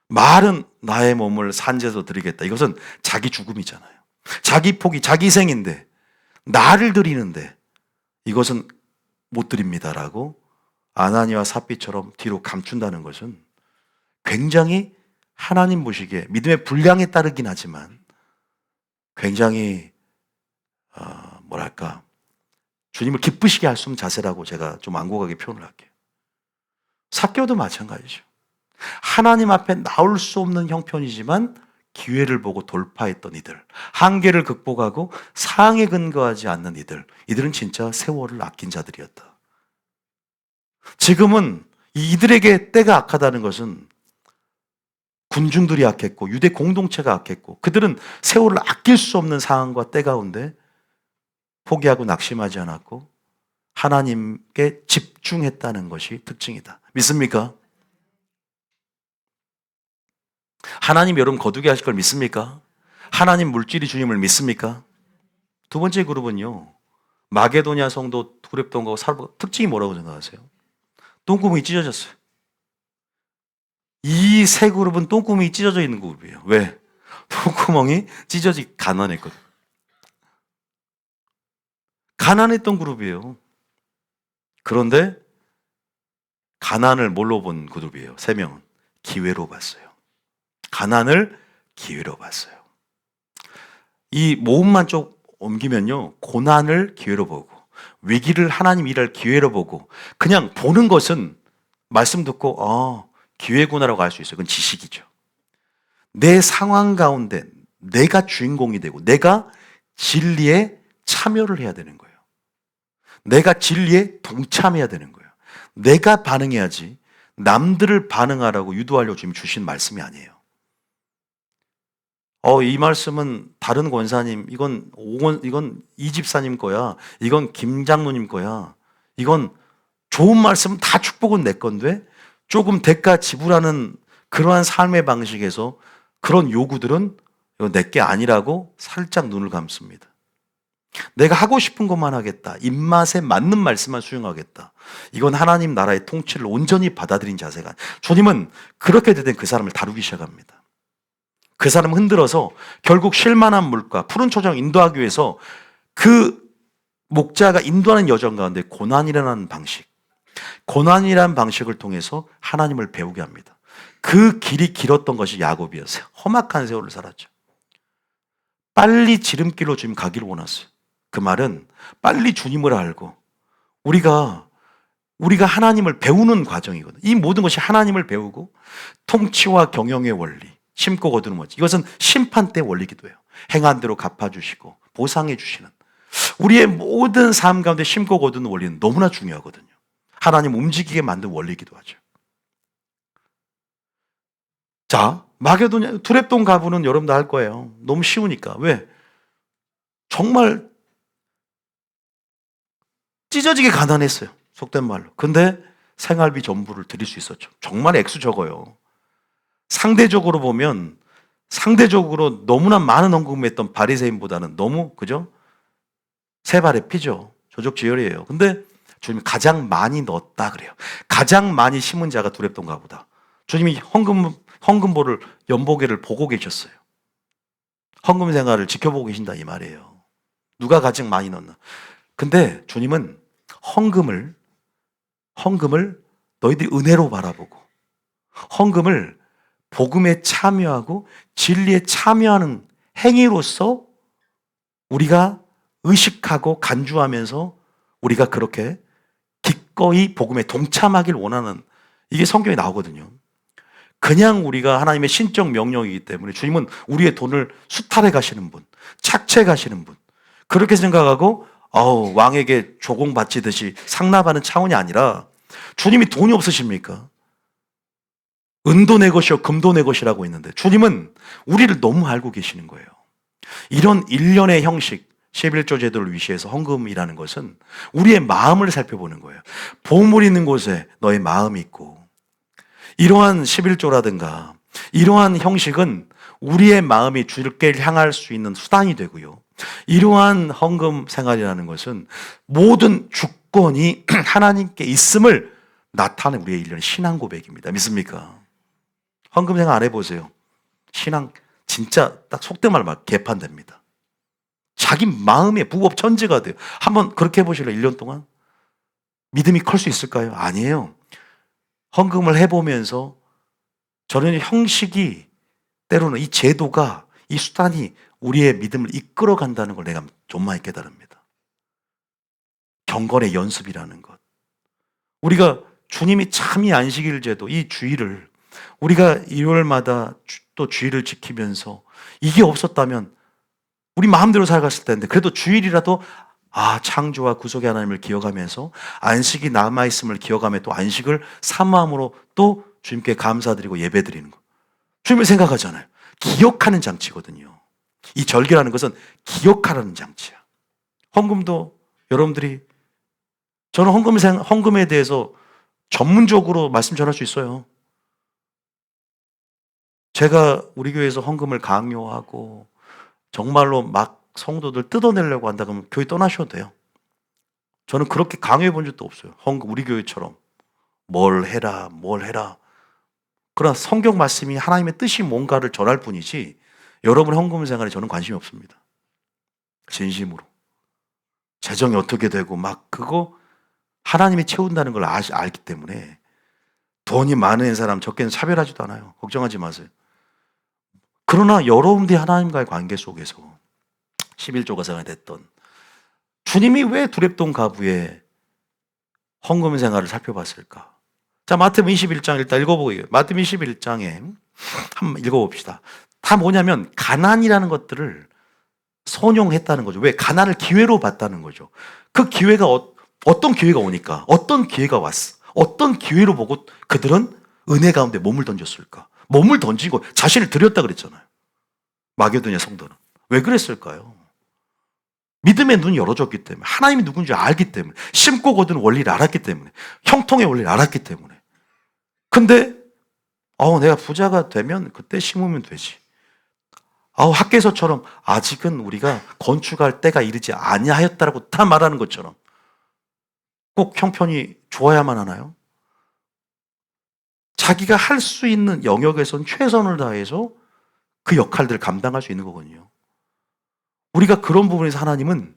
말은 나의 몸을 산제에서 드리겠다. 이것은 자기 죽음이잖아요. 자기 포기, 자기 희생인데 나를 드리는데 이것은 못 드립니다라고 아나니와 삽비처럼 뒤로 감춘다는 것은 굉장히 하나님 보시기에 믿음의 분량에 따르긴 하지만 굉장히 주님을 기쁘시게 할 수 없는 자세라고 제가 좀 완곡하게 표현을 할게요. 삭개오도 마찬가지죠. 하나님 앞에 나올 수 없는 형편이지만 기회를 보고 돌파했던 이들, 한계를 극복하고 상황에 근거하지 않는 이들은 진짜 세월을 아낀 자들이었다. 지금은 이들에게 때가 악하다는 것은 군중들이 악했고 유대 공동체가 악했고 그들은 세월을 아낄 수 없는 상황과 때 가운데 포기하고 낙심하지 않았고 하나님께 집중했다는 것이 특징이다. 믿습니까? 하나님 여러분 거두게 하실 걸 믿습니까? 하나님 물질이 주님을 믿습니까? 두 번째 그룹은요, 마게도냐 성도 두렙돈과 사르밧 특징이 뭐라고 생각하세요? 똥구멍이 찢어졌어요. 이 세 그룹은 똥구멍이 찢어져 있는 그룹이에요. 왜? 똥구멍이 가난했거든. 가난했던 그룹이에요. 그런데 가난을 뭘로 본 그룹이에요? 세 명은 기회로 봤어요. 가난을 기회로 봤어요. 이 모음만 좀 옮기면요, 고난을 기회로 보고 위기를 하나님 일할 기회로 보고 그냥 보는 것은 말씀 듣고 기회구나라고 할 수 있어요. 그건 지식이죠. 내 상황 가운데 내가 주인공이 되고 내가 진리에 참여를 해야 되는 거예요. 내가 진리에 동참해야 되는 거예요. 내가 반응해야지 남들을 반응하라고 유도하려고 지금 주신 말씀이 아니에요. 이 말씀은 다른 권사님, 이건 이 집사님 거야. 이건 김 장로님 거야. 이건 좋은 말씀은 다 축복은 내 건데 조금 대가 지불하는 그러한 삶의 방식에서 그런 요구들은 내게 아니라고 살짝 눈을 감습니다. 내가 하고 싶은 것만 하겠다. 입맛에 맞는 말씀만 수용하겠다. 이건 하나님 나라의 통치를 온전히 받아들인 자세가. 주님은 그렇게 되던 그 사람을 다루기 시작합니다. 그 사람 흔들어서 결국 쉴만한 물가, 푸른 초장 인도하기 위해서 그 목자가 인도하는 여정 가운데 고난이라는 방식을 통해서 하나님을 배우게 합니다. 그 길이 길었던 것이 야곱이었어요. 험악한 세월을 살았죠. 빨리 지름길로 주님 가기를 원했어요. 그 말은 빨리 주님을 알고 우리가 하나님을 배우는 과정이거든요. 이 모든 것이 하나님을 배우고 통치와 경영의 원리, 심고 거두는 원리. 이것은 심판 때 원리기도 해요. 행한 대로 갚아주시고 보상해 주시는 우리의 모든 삶 가운데 심고 거두는 원리는 너무나 중요하거든요. 하나님 움직이게 만든 원리이기도 하죠. 자, 마게도냐 두렙돈 가부는 여러분도 알 거예요. 너무 쉬우니까. 왜? 정말 찢어지게 가난했어요. 속된 말로. 근데 생활비 전부를 드릴 수 있었죠. 정말 액수 적어요. 상대적으로 보면 너무나 많은 헌금을 했던 바리새인보다는 너무 그죠? 세 발의 피죠. 조적지혈이에요. 근데 주님이 가장 많이 넣었다 그래요. 가장 많이 심은 자가 두렙돈 가부다. 주님이 헌금보를 연보계를 보고 계셨어요. 헌금 생활을 지켜보고 계신다 이 말이에요. 누가 가장 많이 넣나? 근데 주님은 헌금을 너희들이 은혜로 바라보고 헌금을 복음에 참여하고 진리에 참여하는 행위로서 우리가 의식하고 간주하면서 우리가 그렇게 기꺼이 복음에 동참하길 원하는, 이게 성경에 나오거든요. 그냥 우리가 하나님의 신적 명령이기 때문에, 주님은 우리의 돈을 수탈해 가시는 분, 착취해 가시는 분, 그렇게 생각하고 왕에게 조공 바치듯이 상납하는 차원이 아니라, 주님이 돈이 없으십니까? 은도 내 것이요 금도 내 것이라고 했는데 주님은 우리를 너무 알고 계시는 거예요. 이런 일련의 형식, 11조 제도를 위시해서 헌금이라는 것은 우리의 마음을 살펴보는 거예요. 보물 있는 곳에 너의 마음이 있고, 이러한 11조라든가 이러한 형식은 우리의 마음이 주님께 향할 수 있는 수단이 되고요. 이러한 헌금 생활이라는 것은 모든 주권이 하나님께 있음을 나타내는 우리의 일련의 신앙 고백입니다. 믿습니까? 헌금 생활 안 해보세요. 신앙 진짜 딱 속된 말로 말 개판됩니다. 자기 마음에 부업천지가 돼요. 한번 그렇게 해보실래요? 1년 동안? 믿음이 클 수 있을까요? 아니에요. 헌금을 해보면서 저는 형식이, 때로는 이 제도가, 이 수단이 우리의 믿음을 이끌어 간다는 걸 내가 좀 많이 깨달습니다. 경건의 연습이라는 것. 우리가 주님이 참이 안식일 제도, 이 주일을 우리가 일요일마다 또 주일을 지키면서 이게 없었다면 우리 마음대로 살아갔을 텐데, 그래도 주일이라도 창조와 구속의 하나님을 기억하면서 안식이 남아있음을 기억하며 또 안식을 사모함으로 또 주님께 감사드리고 예배드리는 것. 주님을 생각하잖아요. 기억하는 장치거든요. 이 절기라는 것은 기억하라는 장치야. 헌금도 여러분들이, 저는 헌금에 대해서 전문적으로 말씀 전할 수 있어요. 제가 우리 교회에서 헌금을 강요하고 정말로 막 성도들 뜯어내려고 한다 그러면 교회 떠나셔도 돼요. 저는 그렇게 강요해 본 적도 없어요. 헌금, 우리 교회처럼 뭘 해라. 그러나 성경 말씀이 하나님의 뜻이 뭔가를 전할 뿐이지 여러분의 헌금 생활에 저는 관심이 없습니다. 진심으로. 재정이 어떻게 되고 막 그거 하나님이 채운다는 걸 알기 때문에 돈이 많은 사람 적게는 차별하지도 않아요. 걱정하지 마세요. 그러나 여러분들이 하나님과의 관계 속에서 11조가 생활이 됐던, 주님이 왜 두렙돈 가부의 헌금 생활을 살펴봤을까? 자, 마태복음 21장 일단 읽어보고요. 마태복음 21장에 한번 읽어봅시다. 다 뭐냐면 가난이라는 것들을 선용했다는 거죠. 왜? 가난을 기회로 봤다는 거죠. 그 기회가 어떤 기회가 오니까, 어떤 기회가 왔어, 어떤 기회로 보고 그들은 은혜 가운데 몸을 던졌을까? 몸을 던지고 자신을 드렸다 그랬잖아요. 마게도냐 성도는. 왜 그랬을까요? 믿음의 눈이 열어졌기 때문에, 하나님이 누군지 알기 때문에, 심고 거두는 원리를 알았기 때문에, 형통의 원리를 알았기 때문에. 근데 내가 부자가 되면 그때 심으면 되지. 학개서처럼 아직은 우리가 건축할 때가 이르지 아니하였다라고 다 말하는 것처럼 꼭 형편이 좋아야만 하나요? 자기가 할 수 있는 영역에선 최선을 다해서 그 역할들을 감당할 수 있는 거거든요. 우리가 그런 부분에서 하나님은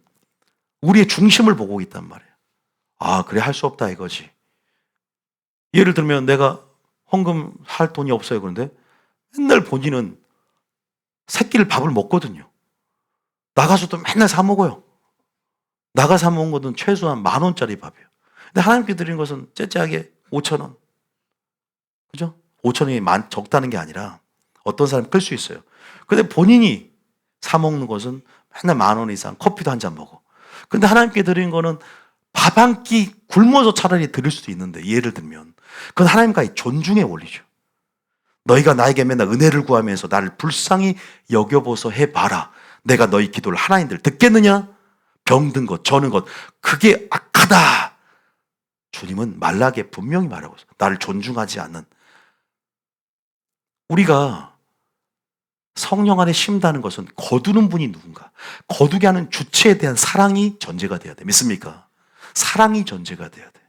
우리의 중심을 보고 있단 말이에요. 그래, 할 수 없다 이거지. 예를 들면 내가 헌금 할 돈이 없어요. 그런데 맨날 본인은 새끼를 밥을 먹거든요. 나가서도 맨날 사 먹어요. 나가 사 먹은 것은 최소한 10,000원짜리 밥이에요. 근데 하나님께 드리는 것은 째째하게 5,000원. 그죠? 5,000원이 적다는 게 아니라 어떤 사람이 끌 수 있어요. 근데 본인이 사 먹는 것은 맨날 10,000원 이상, 커피도 한 잔 먹어. 근데 하나님께 드리는 거는 밥 한 끼 굶어서 차라리 드릴 수도 있는데, 예를 들면 그건 하나님과의 존중의 원리죠. 너희가 나에게 맨날 은혜를 구하면서 나를 불쌍히 여겨보소 해봐라. 내가 너희 기도를 하나님들 듣겠느냐? 병든 것, 저는 것, 그게 악하다. 주님은 말라기에 분명히 말하고 있어요. 나를 존중하지 않는. 우리가 성령 안에 심다는 것은 거두는 분이 누군가, 거두게 하는 주체에 대한 사랑이 전제가 돼야 돼. 믿습니까? 사랑이 전제가 돼야 돼.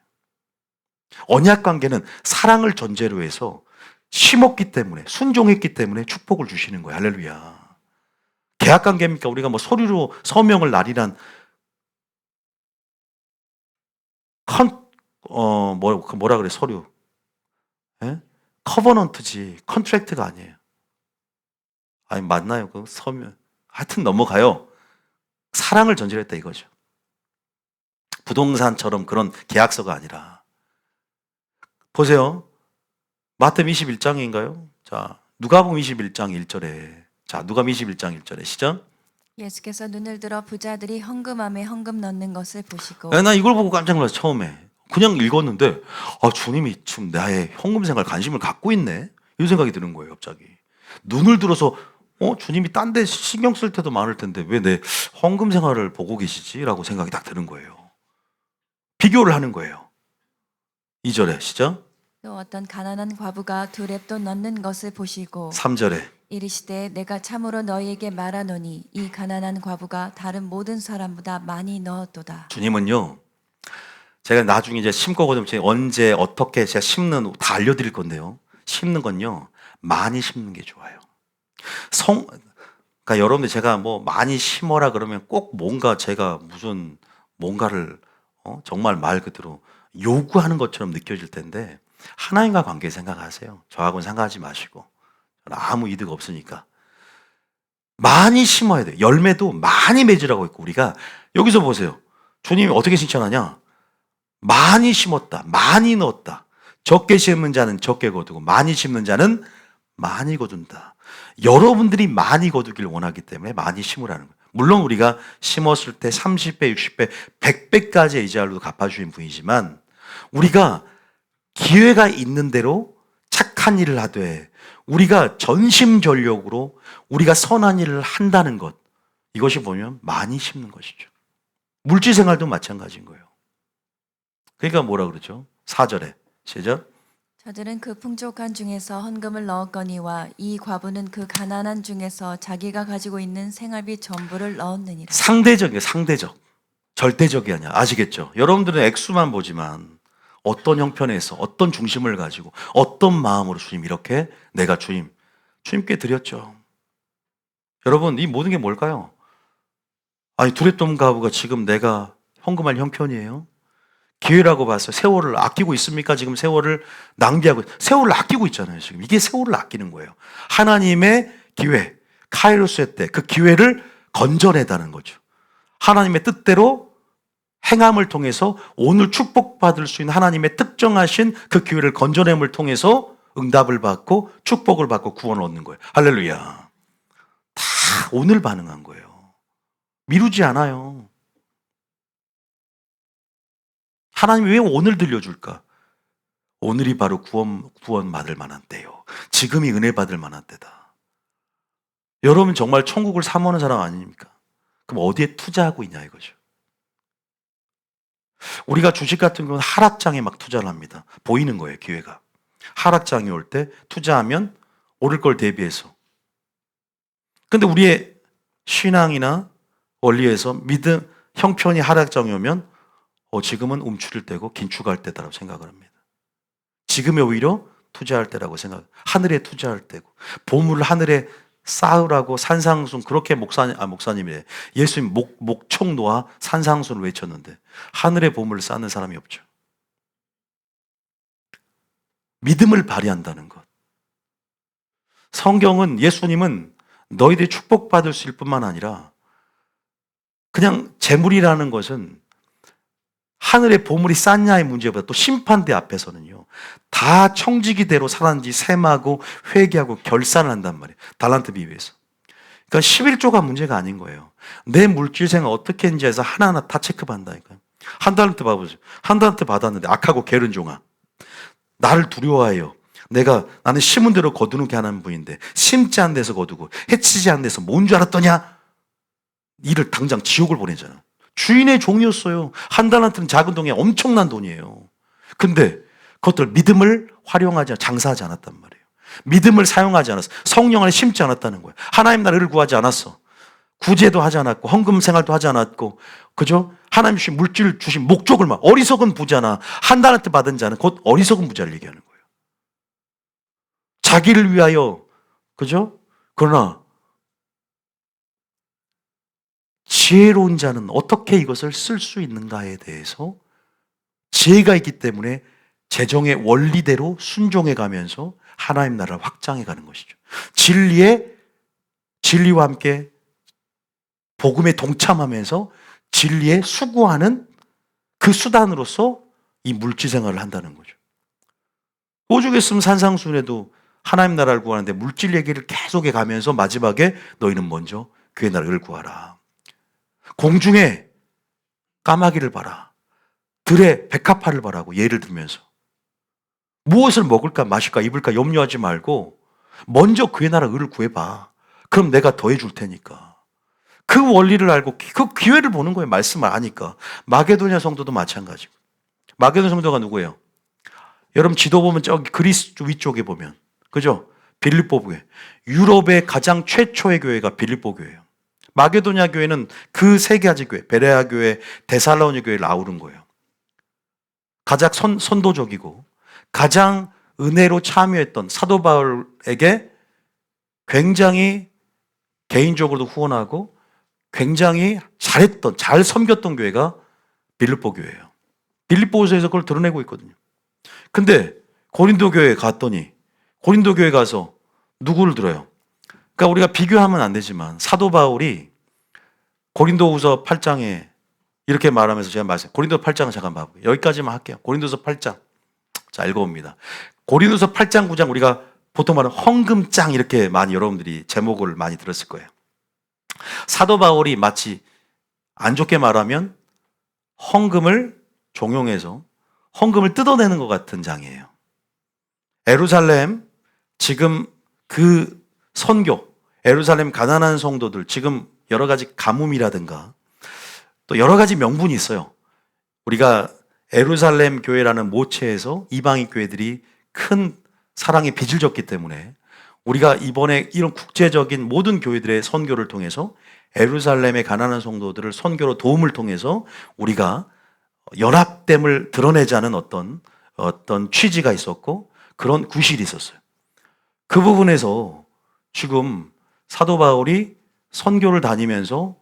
언약 관계는 사랑을 전제로 해서 심었기 때문에, 순종했기 때문에 축복을 주시는 거예요. 할렐루야. 계약 관계입니까? 우리가 뭐 서류로 서명을 날이란 뭐라 그래, 서류. 예? 커버넌트지 컨트랙트가 아니에요. 아니, 맞나요? 그 서면. 하여튼 넘어가요. 사랑을 전제로 했다 이거죠. 부동산처럼 그런 계약서가 아니라 보세요. 마태복음 21장인가요? 자, 누가복음 21장 1절에. 자, 누가복음 21장 1절에 시작. 예수께서 눈을 들어 부자들이 헌금함에 헌금 넣는 것을 보시고 나 이걸 보고 깜짝 놀랐어, 처음에. 그냥 읽었는데, 주님이 지금 나의 헌금 생활 관심을 갖고 있네? 이런 생각이 드는 거예요, 갑자기. 눈을 들어서, 주님이 딴 데 신경 쓸 때도 많을 텐데, 왜 내 헌금 생활을 보고 계시지? 라고 생각이 딱 드는 거예요. 비교를 하는 거예요. 2절에, 시작. 또 어떤 가난한 과부가 두 랩도 넣는 것을 보시고 3절에, 이르시되 내가 참으로 너희에게 말하노니 이 가난한 과부가 다른 모든 사람보다 많이 넣었도다. 주님은요, 제가 나중에 이제 심고 거듭 언제 어떻게 제가 심는 다 알려드릴 건데요. 심는 건요, 많이 심는 게 좋아요. 그러니까 여러분들 제가 뭐 많이 심어라 그러면 꼭 뭔가 제가 무슨 뭔가를 정말 말 그대로 요구하는 것처럼 느껴질 텐데 하나님과 관계 생각하세요. 저하고는 생각하지 마시고 저는 아무 이득 없으니까 많이 심어야 돼요. 열매도 많이 맺으라고 했고 우리가 여기서 보세요. 주님이 어떻게 칭찬하냐? 많이 심었다. 많이 넣었다. 적게 심는 자는 적게 거두고 많이 심는 자는 많이 거둔다. 여러분들이 많이 거두길 원하기 때문에 많이 심으라는 거예요. 물론 우리가 심었을 때 30배, 60배, 100배까지의 이자율로 갚아주신 분이지만 우리가 기회가 있는 대로 착한 일을 하되 우리가 전심전력으로 우리가 선한 일을 한다는 것, 이것이 보면 많이 심는 것이죠. 물질 생활도 마찬가지인 거예요. 그러니까 뭐라 그러죠? 4절에 시작. 저들은 그 풍족한 중에서 헌금을 넣었거니와 이 과부는 그 가난한 중에서 자기가 가지고 있는 생활비 전부를 넣었느니라. 상대적이에요. 상대적. 절대적이 아니야. 아시겠죠? 여러분들은 액수만 보지만 어떤 형편에서 어떤 중심을 가지고 어떤 마음으로 주님 이렇게 내가 주님께 드렸죠. 여러분 이 모든 게 뭘까요? 아니 두렛돈 가부가 지금 내가 헌금할 형편이에요? 기회라고 봐서 세월을 아끼고 있습니까? 지금 세월을 낭비하고 세월을 아끼고 있잖아요. 지금 이게 세월을 아끼는 거예요. 하나님의 기회, 카이로스의 때 그 기회를 건져내다는 거죠. 하나님의 뜻대로 행함을 통해서 오늘 축복받을 수 있는 하나님의 특정하신 그 기회를 건져냄을 통해서 응답을 받고 축복을 받고 구원을 얻는 거예요. 할렐루야. 다 오늘 반응한 거예요. 미루지 않아요. 하나님이 왜 오늘 들려줄까? 오늘이 바로 구원 받을 만한 때요. 지금이 은혜 받을 만한 때다. 여러분 정말 천국을 사모하는 사람 아닙니까? 그럼 어디에 투자하고 있냐 이거죠. 우리가 주식 같은 경우는 하락장에 막 투자를 합니다. 보이는 거예요, 기회가. 하락장이 올 때 투자하면 오를 걸 대비해서. 근데 우리의 신앙이나 원리에서 믿음, 형편이 하락장이 오면 지금은 움츠릴 때고 긴축할 때다라고 생각을 합니다. 지금이 오히려 투자할 때라고 하늘에 투자할 때고 보물을 하늘에 쌓으라고 산상순 그렇게 목사님이 예수님 목총 놓아 산상순을 외쳤는데 하늘에 보물을 쌓는 사람이 없죠. 믿음을 발휘한다는 것. 성경은 예수님은 너희들이 축복받을 수 있을 뿐만 아니라 그냥 재물이라는 것은 하늘의 보물이 쌓냐의 문제보다 또 심판대 앞에서는요. 다 청지기대로 살았는지 셈하고 회개하고 결산을 한단 말이에요. 달란트 비유에서. 그러니까 11조가 문제가 아닌 거예요. 내 물질 생활 어떻게 했는지 해서 하나하나 다 체크받는다니까요. 한 달란트 봐보세요. 한 달란트 받았는데 악하고 게으른 종아. 나를 두려워하여 나는 심은 대로 거두는 게 하나님 분인데 심지 않은 데서 거두고 해치지 않은 데서 뭔 줄 알았더냐? 이를 당장 지옥을 보내잖아. 주인의 종이었어요. 한 달란트는 작은 돈이 엄청난 돈이에요. 근데 그것들 믿음을 활용하지 장사하지 않았단 말이에요. 믿음을 사용하지 않았어. 성령 안에 심지 않았다는 거예요. 하나님 나라를 구하지 않았어. 구제도 하지 않았고 헌금 생활도 하지 않았고 그죠? 하나님 주신 물질 주신 목적을 어리석은 부자나 한 달란트 받은 자는 곧 어리석은 부자를 얘기하는 거예요. 자기를 위하여 그죠? 그러나 지혜로운 자는 어떻게 이것을 쓸 수 있는가에 대해서 지혜가 있기 때문에 재정의 원리대로 순종해 가면서 하나님 나라를 확장해 가는 것이죠. 진리와 함께 복음에 동참하면서 진리에 수고하는 그 수단으로서 이 물질 생활을 한다는 거죠. 오죽했으면 산상수훈에도 하나님 나라를 구하는데 물질 얘기를 계속해 가면서 마지막에 너희는 먼저 그의 나라를 구하라. 공중에 까마귀를 봐라. 들에 백합화를 봐라고 예를 들면서 무엇을 먹을까 마실까 입을까 염려하지 말고 먼저 그의 나라 의를 구해봐. 그럼 내가 더해줄 테니까. 그 원리를 알고 그 기회를 보는 거예요. 말씀을 아니까. 마게도냐 성도도 마찬가지고. 마게도냐 성도가 누구예요? 여러분 지도 보면 저기 그리스 위쪽에 보면 그죠? 빌립보 교회. 유럽의 가장 최초의 교회가 빌립보 교회예요. 마게도냐 교회는 그 세 가지 교회, 베레아 교회, 데살로니 교회를 아우른 거예요. 가장 선도적이고 가장 은혜로 참여했던 사도 바울에게 굉장히 개인적으로도 후원하고 굉장히 잘했던, 잘 섬겼던 교회가 빌립보 교회예요. 빌립보서에서 그걸 드러내고 있거든요. 근데 고린도 교회에 갔더니 고린도 교회 가서 누구를 들어요? 그러니까 우리가 비교하면 안 되지만 사도 바울이 고린도후서 8장에 이렇게 말하면서 제가 말했어요. 고린도 8장을 잠깐 봐볼게요. 여기까지만 할게요. 고린도서 8장. 자, 읽어봅니다. 고린도서 8장, 9장 우리가 보통 말하는 헌금장 이렇게 많이 여러분들이 제목을 많이 들었을 거예요. 사도 바울이 마치 안 좋게 말하면 헌금을 종용해서 헌금을 뜯어내는 것 같은 장이에요. 예루살렘 지금 그 선교, 예루살렘 가난한 성도들 지금 여러 가지 가뭄이라든가 또 여러 가지 명분이 있어요. 우리가 예루살렘 교회라는 모체에서 이방인 교회들이 큰 사랑의 빚을 졌기 때문에 우리가 이번에 이런 국제적인 모든 교회들의 선교를 통해서 예루살렘의 가난한 성도들을 선교로 도움을 통해서 우리가 연합됨을 드러내자는 어떤 취지가 있었고 그런 구실이 있었어요. 그 부분에서 지금 사도 바울이 선교를 다니면서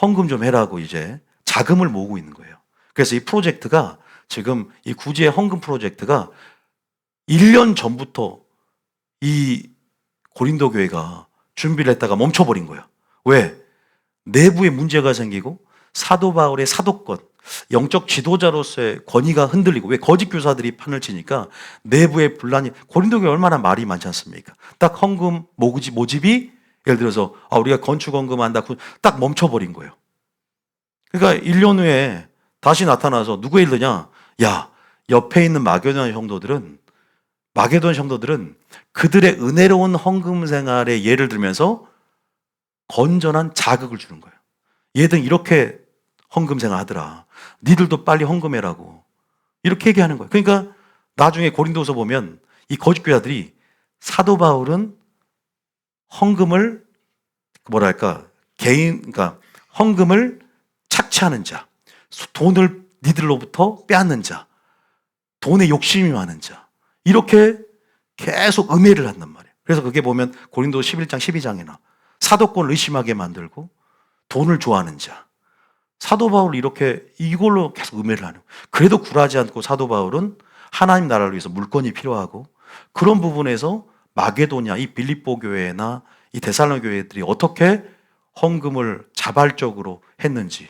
헌금 좀 해라고 이제 자금을 모으고 있는 거예요. 그래서 이 프로젝트가 지금 이 구제의 헌금 프로젝트가 1년 전부터 이 고린도 교회가 준비를 했다가 멈춰버린 거예요. 왜? 내부에 문제가 생기고 사도 바울의 사도권, 영적 지도자로서의 권위가 흔들리고 왜 거짓 교사들이 판을 치니까 내부의 분란이 고린도 교회 얼마나 말이 많지 않습니까? 딱 헌금 모집이 예를 들어서 우리가 건축 헌금한다 딱 멈춰버린 거예요. 그러니까 1년 후에 다시 나타나서 누구 예를 드냐? 야, 옆에 있는 마게도냐 성도들은 그들의 은혜로운 헌금 생활의 예를 들면서 건전한 자극을 주는 거예요. 얘들 이렇게 헌금 생활 하더라. 니들도 빨리 헌금해라고. 이렇게 얘기하는 거예요. 그러니까 나중에 고린도서 보면 이 거짓 교사들이 사도 바울은 헌금을 그러니까 헌금을 착취하는 자, 돈을 니들로부터 빼앗는 자, 돈에 욕심이 많은 자, 이렇게 계속 음해를 한단 말이에요. 그래서 그게 보면 고린도 11장, 12장에나 사도권을 의심하게 만들고 돈을 좋아하는 자. 사도 바울 이렇게 이걸로 계속 음해를 하는 거예요. 그래도 굴하지 않고 사도 바울은 하나님 나라를 위해서 물건이 필요하고 그런 부분에서 마게도냐, 이 빌립보 교회나 이 데살로니가 교회들이 어떻게 헌금을 자발적으로 했는지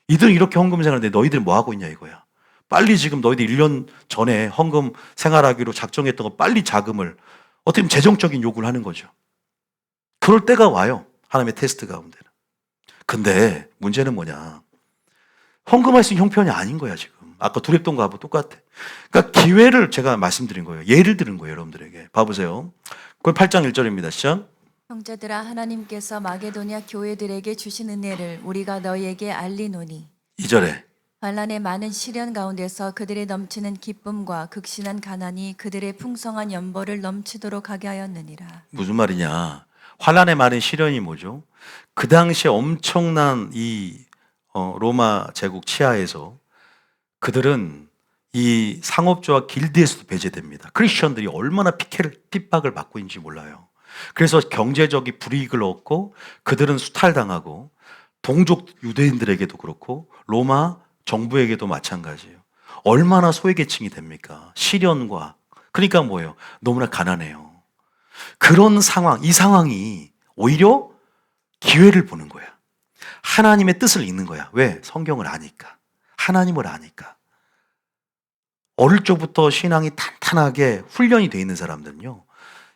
이들은 이렇게 헌금 생활하는데 너희들 뭐 하고 있냐 이거야. 빨리 지금 너희들 1년 전에 헌금 생활하기로 작정했던 거 빨리 자금을 어떻게 보면 재정적인 요구를 하는 거죠. 그럴 때가 와요. 하나님의 테스트 가운데는. 근데 문제는 뭐냐. 헌금할 수 있는 형편이 아닌 거야 지금. 아까 두랩돈 가하고 똑같아. 그러니까 기회를 제가 말씀드린 거예요. 예를 들은 거예요 여러분들에게. 봐보세요. 그건 8장 1절입니다. 시작. 형제들아 하나님께서 마게도냐 교회들에게 주신 은혜를 우리가 너희에게 알리노니 2절에 환난의 많은 시련 가운데서 그들의 넘치는 기쁨과 극심한 가난이 그들의 풍성한 연보를 넘치도록 하게 하였느니라. 무슨 말이냐. 환난의 많은 시련이 뭐죠? 그 당시에 엄청난 이 로마 제국 치하에서 그들은 이 상업주와 길드에서도 배제됩니다. 크리스천들이 얼마나 핍박을 받고 있는지 몰라요. 그래서 경제적인 불이익을 얻고 그들은 수탈당하고 동족 유대인들에게도 그렇고 로마 정부에게도 마찬가지예요. 얼마나 소외계층이 됩니까? 시련과. 그러니까 뭐예요? 너무나 가난해요. 그런 상황, 이 상황이 오히려 기회를 보는 거야. 하나님의 뜻을 읽는 거야. 왜? 성경을 아니까. 하나님을 아니까. 어릴 적부터 신앙이 탄탄하게 훈련이 돼 있는 사람들은요,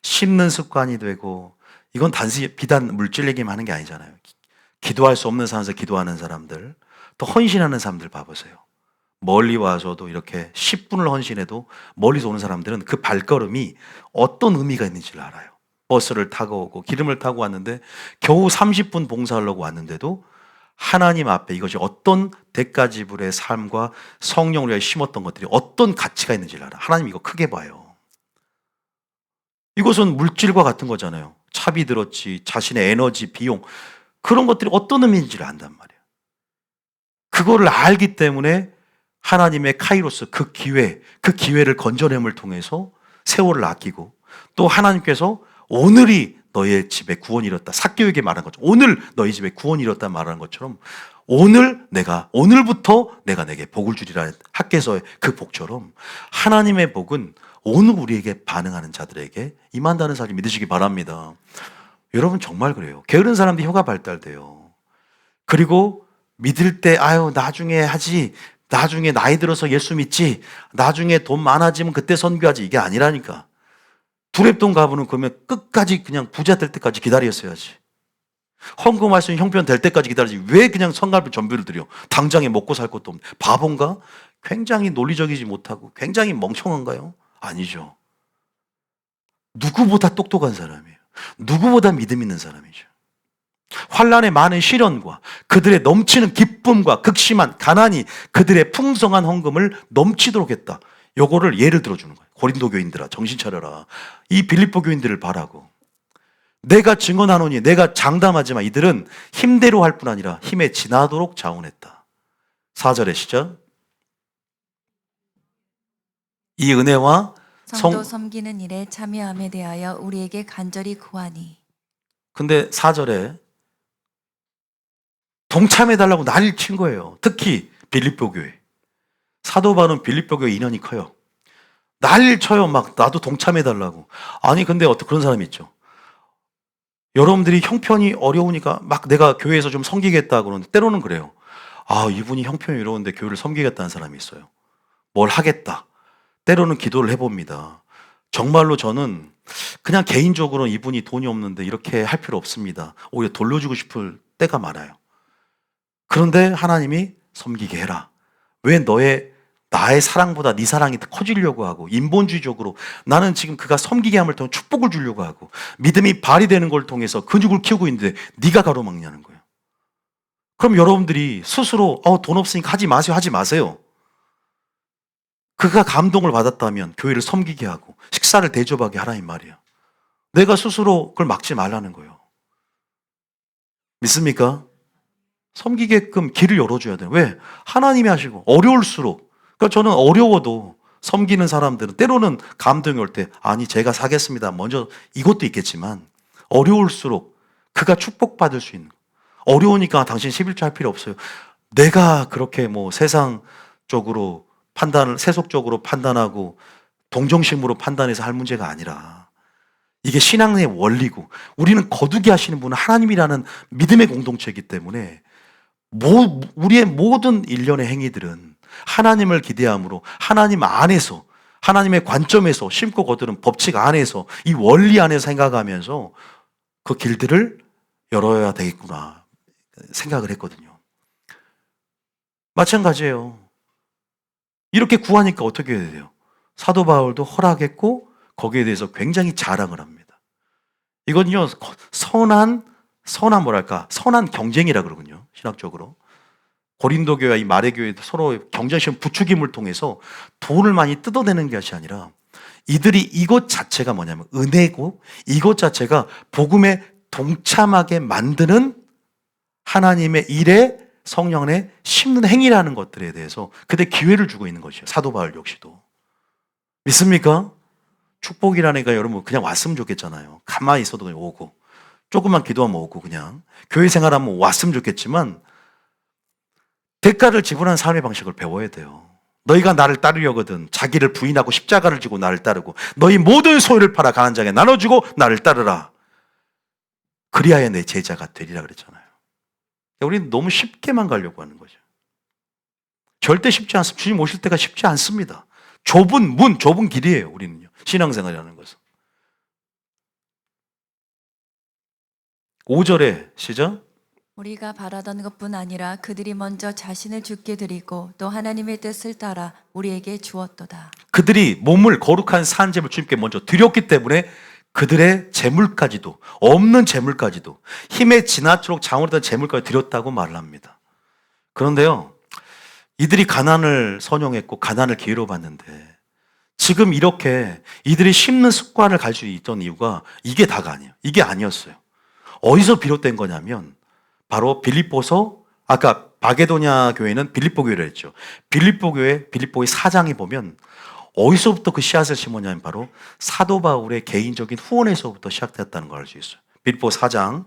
씹는 습관이 되고, 이건 단순히 비단 물질 얘기만 하는 게 아니잖아요. 기도할 수 없는 상황에서 기도하는 사람들, 또 헌신하는 사람들 봐보세요. 멀리 와서도 이렇게 10분을 헌신해도 멀리서 오는 사람들은 그 발걸음이 어떤 의미가 있는지를 알아요. 버스를 타고 오고 기름을 타고 왔는데 겨우 30분 봉사하려고 왔는데도 하나님 앞에 이것이 어떤 대가지불의 삶과 성령을 위해 심었던 것들이 어떤 가치가 있는지를 알아. 하나님 이거 크게 봐요. 이것은 물질과 같은 거잖아요. 차비 들었지, 자신의 에너지, 비용, 그런 것들이 어떤 의미인지를 안단 말이에요. 그거를 알기 때문에 하나님의 카이로스, 그 기회를 건져냄을 통해서 세월을 아끼고, 또 하나님께서 오늘이 너의 집에 구원이 이뤘다. 삭개오에게 말한 것처럼 오늘 너희 집에 구원이 이뤘다 말하는 것처럼 오늘부터 내가 내게 복을 주리라 학개서의 그 복처럼 하나님의 복은 오늘 우리에게 반응하는 자들에게 임한다는 사실 믿으시기 바랍니다. 여러분 정말 그래요. 게으른 사람들이 혀가 발달돼요. 그리고 믿을 때 나중에 하지, 나중에 나이 들어서 예수 믿지, 나중에 돈 많아지면 그때 선교하지, 이게 아니라니까. 두렙돈 가부는 그러면 끝까지 그냥 부자 될 때까지 기다렸어야지. 헌금할 수 있는 형편 될 때까지 기다리지. 왜 그냥 성갈비 전비를 드려? 당장에 먹고 살 것도 없는데. 바본가? 굉장히 논리적이지 못하고 굉장히 멍청한가요? 아니죠. 누구보다 똑똑한 사람이에요. 누구보다 믿음 있는 사람이죠. 환란의 많은 시련과 그들의 넘치는 기쁨과 극심한 가난이 그들의 풍성한 헌금을 넘치도록 했다. 요거를 예를 들어주는 거예요. 고린도 교인들아, 정신 차려라. 이 빌립보 교인들을 바라고. 내가 증언하노니, 내가 장담하지만 이들은 힘대로 할 뿐 아니라 힘에 지나도록 자원했다. 4절의 시작. 이 은혜와 성도 섬기는 일에 참여함에 대하여 우리에게 간절히 구하니. 근데 4절에 동참해달라고 난리를 친 거예요. 특히 빌립보 교회. 사도 바울은 빌립보 교회 인연이 커요. 난리를 쳐요. 막 나도 동참해달라고. 아니 근데 어떤 그런 사람이 있죠. 여러분들이 형편이 어려우니까 막 내가 교회에서 좀 섬기겠다 그러는데 때로는 그래요. 이분이 형편이 어려운데 교회를 섬기겠다는 사람이 있어요. 뭘 하겠다. 때로는 기도를 해봅니다. 정말로 저는 그냥 개인적으로 이분이 돈이 없는데 이렇게 할 필요 없습니다. 오히려 돌려주고 싶을 때가 많아요. 그런데 하나님이 섬기게 해라. 왜 나의 사랑보다 네 사랑이 더 커지려고 하고 인본주의적으로 나는 지금 그가 섬기게 함을 통해 축복을 주려고 하고 믿음이 발휘되는 걸 통해서 근육을 키우고 있는데 네가 가로막냐는 거예요. 그럼 여러분들이 스스로 돈 없으니까 하지 마세요. 그가 감동을 받았다면 교회를 섬기게 하고 식사를 대접하게 하라 이 말이에요. 내가 스스로 그걸 막지 말라는 거예요. 믿습니까? 섬기게끔 길을 열어줘야 돼요. 왜? 하나님이 하시고 어려울수록. 그러니까 저는 어려워도 섬기는 사람들은 때로는 감동이 올 때 제가 사겠습니다. 먼저 이것도 있겠지만 어려울수록 그가 축복받을 수 있는. 어려우니까 당신 11조 할 필요 없어요. 내가 그렇게 세상적으로 세속적으로 판단하고 동정심으로 판단해서 할 문제가 아니라 이게 신앙의 원리고 우리는 거두게 하시는 분은 하나님이라는 믿음의 공동체이기 때문에 우리의 모든 일련의 행위들은 하나님을 기대함으로 하나님 안에서 하나님의 관점에서 심고 거두는 법칙 안에서 이 원리 안에서 생각하면서 그 길들을 열어야 되겠구나 생각을 했거든요. 마찬가지예요. 이렇게 구하니까 어떻게 해야 돼요? 사도 바울도 허락했고 거기에 대해서 굉장히 자랑을 합니다. 이건요 선한 경쟁이라 그러군요. 신학적으로 고린도 교회와 이 마레 교회도 서로 경쟁심 부추김을 통해서 돈을 많이 뜯어내는 것이 아니라 이들이 이것 자체가 뭐냐면 은혜고 이것 자체가 복음에 동참하게 만드는 하나님의 일에 성령 안에 심는 행위라는 것들에 대해서 그때 기회를 주고 있는 것이에요. 사도 바울 역시도. 믿습니까? 축복이라니까 여러분 그냥 왔으면 좋겠잖아요. 가만히 있어도 그냥 오고 조금만 기도하면 오고 그냥 교회 생활하면 왔으면 좋겠지만 대가를 지불하는 삶의 방식을 배워야 돼요. 너희가 나를 따르려거든 자기를 부인하고 십자가를 지고 나를 따르고 너희 모든 소유를 팔아 가난한 자에게 나눠주고 나를 따르라. 그리하여 내 제자가 되리라 그랬잖아요. 우리는 너무 쉽게만 가려고 하는 거죠. 절대 쉽지 않습니다. 주님 오실 때가 쉽지 않습니다. 좁은 문, 좁은 길이에요. 우리는요. 신앙생활이라는 것은. 5절에 시작. 우리가 바라던 것뿐 아니라 그들이 먼저 자신을 주께 드리고 또 하나님의 뜻을 따라 우리에게 주었도다. 그들이 몸을 거룩한 산제물 주님께 먼저 드렸기 때문에 그들의 재물까지도, 없는 재물까지도, 힘에 지나치도록 장원했던 재물까지 드렸다고 말을 합니다. 그런데요, 이들이 가난을 선용했고 가난을 기회로 봤는데 지금 이렇게 이들이 심는 습관을 갈 수 있던 이유가 이게 다가 아니에요. 이게 아니었어요. 어디서 비롯된 거냐면 바로 빌립보서, 아까 마게도냐 교회는 빌립보 교회를 했죠. 빌립보 교회, 빌립보의 사장이 보면 어디서부터 그 씨앗을 심었냐면 바로 사도 바울의 개인적인 후원에서부터 시작됐다는 걸 알 수 있어요. 빌립보 사장.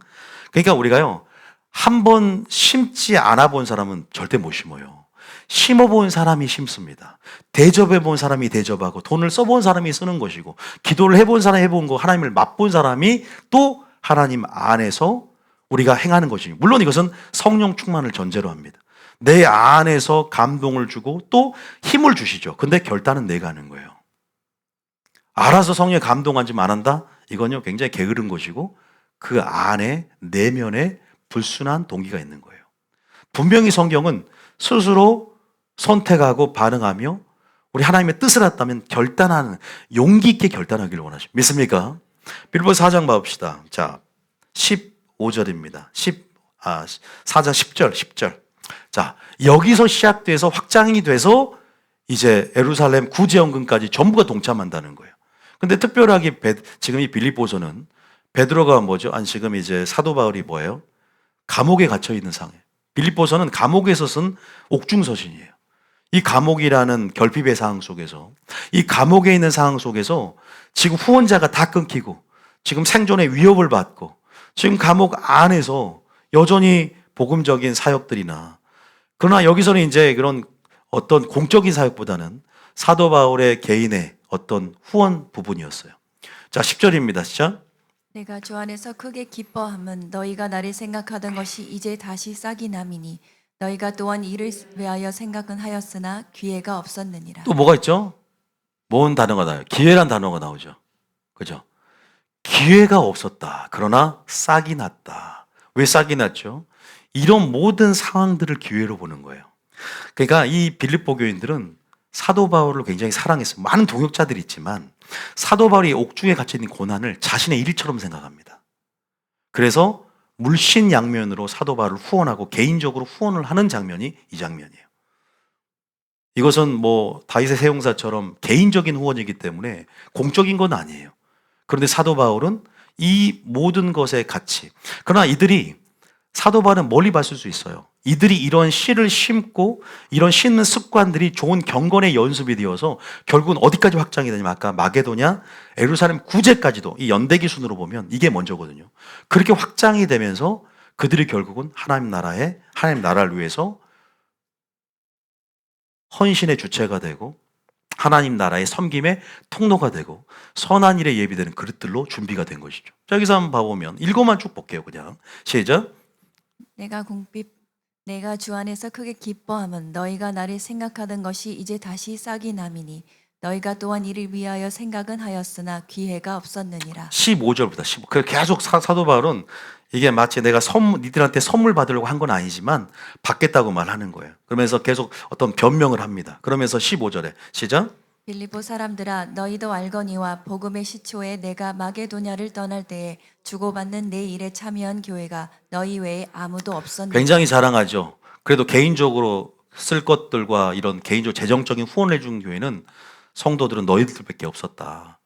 그러니까 우리가요, 한 번 심지 않아 본 사람은 절대 못 심어요. 심어본 사람이 심습니다. 대접해본 사람이 대접하고 돈을 써본 사람이 쓰는 것이고 기도를 해본 사람이 해본 거, 하나님을 맛본 사람이 또 하나님 안에서 우리가 행하는 것이죠. 물론 이것은 성령 충만을 전제로 합니다. 내 안에서 감동을 주고 또 힘을 주시죠. 근데 결단은 내가 하는 거예요. 알아서 성령에 감동하지 말한다? 이건요, 굉장히 게으른 것이고 그 안에 내면에 불순한 동기가 있는 거예요. 분명히 성경은 스스로 선택하고 반응하며 우리 하나님의 뜻을 했다면 결단하는, 용기 있게 결단하기를 원하십니다. 믿습니까? 빌립보 4장 봐봅시다. 자, 15절입니다. 4장 10절. 자, 여기서 시작돼서 확장이 돼서 이제 예루살렘 구제연금까지 전부가 동참한다는 거예요. 근데 특별하게 지금 이 빌립보서는 베드로가 뭐죠? 지금 이제 사도 바울이 뭐예요? 감옥에 갇혀 있는 상황이에요. 빌립보서는 감옥에서 쓴 옥중서신이에요. 이 감옥이라는 결핍의 상황 속에서, 이 감옥에 있는 상황 속에서 지금 후원자가 다 끊기고 지금 생존의 위협을 받고 지금 감옥 안에서 여전히 복음적인 사역들이나, 그러나 여기서는 이제 그런 어떤 공적인 사역보다는 사도 바울의 개인의 어떤 후원 부분이었어요. 자, 10절입니다. 시작. 내가 주 안에서 크게 기뻐함은 너희가 나를 생각하던 것이 이제 다시 싹이 남이니 너희가 또한 이를 위하여 생각은 하였으나 기회가 없었느니라. 또 뭐가 있죠? 뭔 단어가 나와요? 기회란 단어가 나오죠. 그죠? 기회가 없었다. 그러나 싹이 났다. 왜 싹이 났죠? 이런 모든 상황들을 기회로 보는 거예요. 그러니까 이 빌립보 교인들은 사도 바울을 굉장히 사랑했어요. 많은 동역자들이 있지만 사도 바울이 옥중에 갇혀 있는 고난을 자신의 일처럼 생각합니다. 그래서 물신양면으로 사도 바울을 후원하고 개인적으로 후원을 하는 장면이 이 장면이에요. 이것은 뭐 다윗의 세용사처럼 개인적인 후원이기 때문에 공적인 건 아니에요. 그런데 사도 바울은 이 모든 것의 가치, 그러나 이들이, 사도 바울은 멀리 봤을 수 있어요. 이들이 이런 씨를 심고 이런 심는 습관들이 좋은 경건의 연습이 되어서 결국은 어디까지 확장이 되냐면 아까 마게도냐, 예루살렘 구제까지도 이 연대기 순으로 보면 이게 먼저거든요. 그렇게 확장이 되면서 그들이 결국은 하나님 나라를 위해서 헌신의 주체가 되고 하나님 나라의 섬김의 통로가 되고 선한 일에 예비되는 그릇들로 준비가 된 것이죠. 자, 여기서 한번 봐보면 읽어만 쭉 볼게요. 그냥 시작. 내가 주 안에서 크게 기뻐함은 너희가 나를 생각하던 것이 이제 다시 싹이 남이니 너희가 또한 이를 위하여 생각은 하였으나 기회가 없었느니라. 15절부터 15. 계속 사도 바울은 이게 마치 내가 니들한테 선물 받으려고 한 건 아니지만 받겠다고 말하는 거예요. 그러면서 계속 어떤 변명을 합니다. 그러면서 15절에 시작. 빌립보 사람들아 너희도 알거니와 복음의 시초에 내가 마게도냐를 떠날 때에 주고받는 내 일에 참여한 교회가 너희 외에 아무도 없었느니라. 굉장히 자랑하죠. 그래도 개인적으로 쓸 것들과 이런 개인적 재정적인 후원을 해준 교회는 성도들은 너희들밖에 없었다.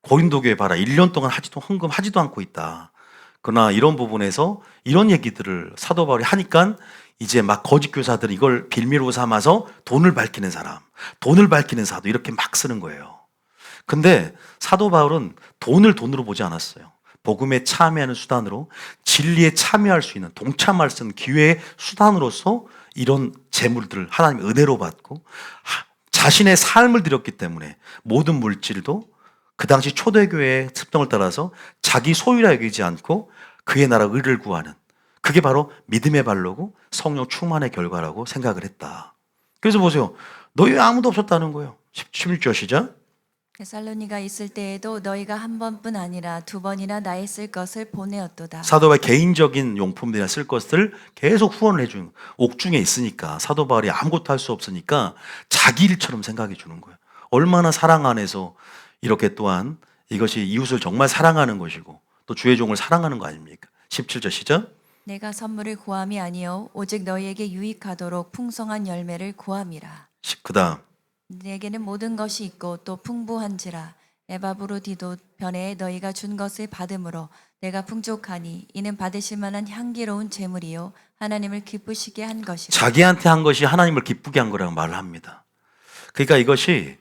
고린도 교회 봐라. 1년 동안 헌금하지도 않고 있다. 그러나 이런 부분에서 이런 얘기들을 사도 바울이 하니까 이제 막 거짓 교사들이 이걸 빌미로 삼아서 돈을 밝히는 사람, 돈을 밝히는 사도 이렇게 막 쓰는 거예요. 근데 사도 바울은 돈을 돈으로 보지 않았어요. 복음에 참여하는 수단으로, 진리에 참여할 수 있는, 동참할 수 있는 기회의 수단으로서 이런 재물들을 하나님의 은혜로 받고 자신의 삶을 드렸기 때문에 모든 물질도 그 당시 초대교회의 습성을 따라서 자기 소유라 여기지 않고 그의 나라 의를 구하는, 그게 바로 믿음의 발로고 성령 충만의 결과라고 생각을 했다. 그래서 보세요. 너희 아무도 없었다는 거예요. 16절 시작. 데살로니가 있을 때에도 너희가 한 번뿐 아니라 두 번이나 나의 쓸 것을 보내었도다. 사도 바울의 개인적인 용품들이나 쓸 것을 계속 후원을 해주는, 옥중에 있으니까 사도 바울이 아무것도 할 수 없으니까 자기 일처럼 생각해 주는 거예요. 얼마나 사랑 안에서 이렇게 또한 이것이 이웃을 정말 사랑하는 것이고 또 주의 종을 사랑하는 거 아닙니까? 17절 시작. 내가 선물을 구함이 아니요 오직 너희에게 유익하도록 풍성한 열매를 구함이라. 그 다음 내게는 모든 것이 있고 또 풍부한지라. 에바브로디도 변에 너희가 준 것을 받음으로 내가 풍족하니 이는 받으실 만한 향기로운 제물이요 하나님을 기쁘시게 한 것이라. 자기한테 한 것이 하나님을 기쁘게 한 거라고 말을 합니다. 그러니까 이것이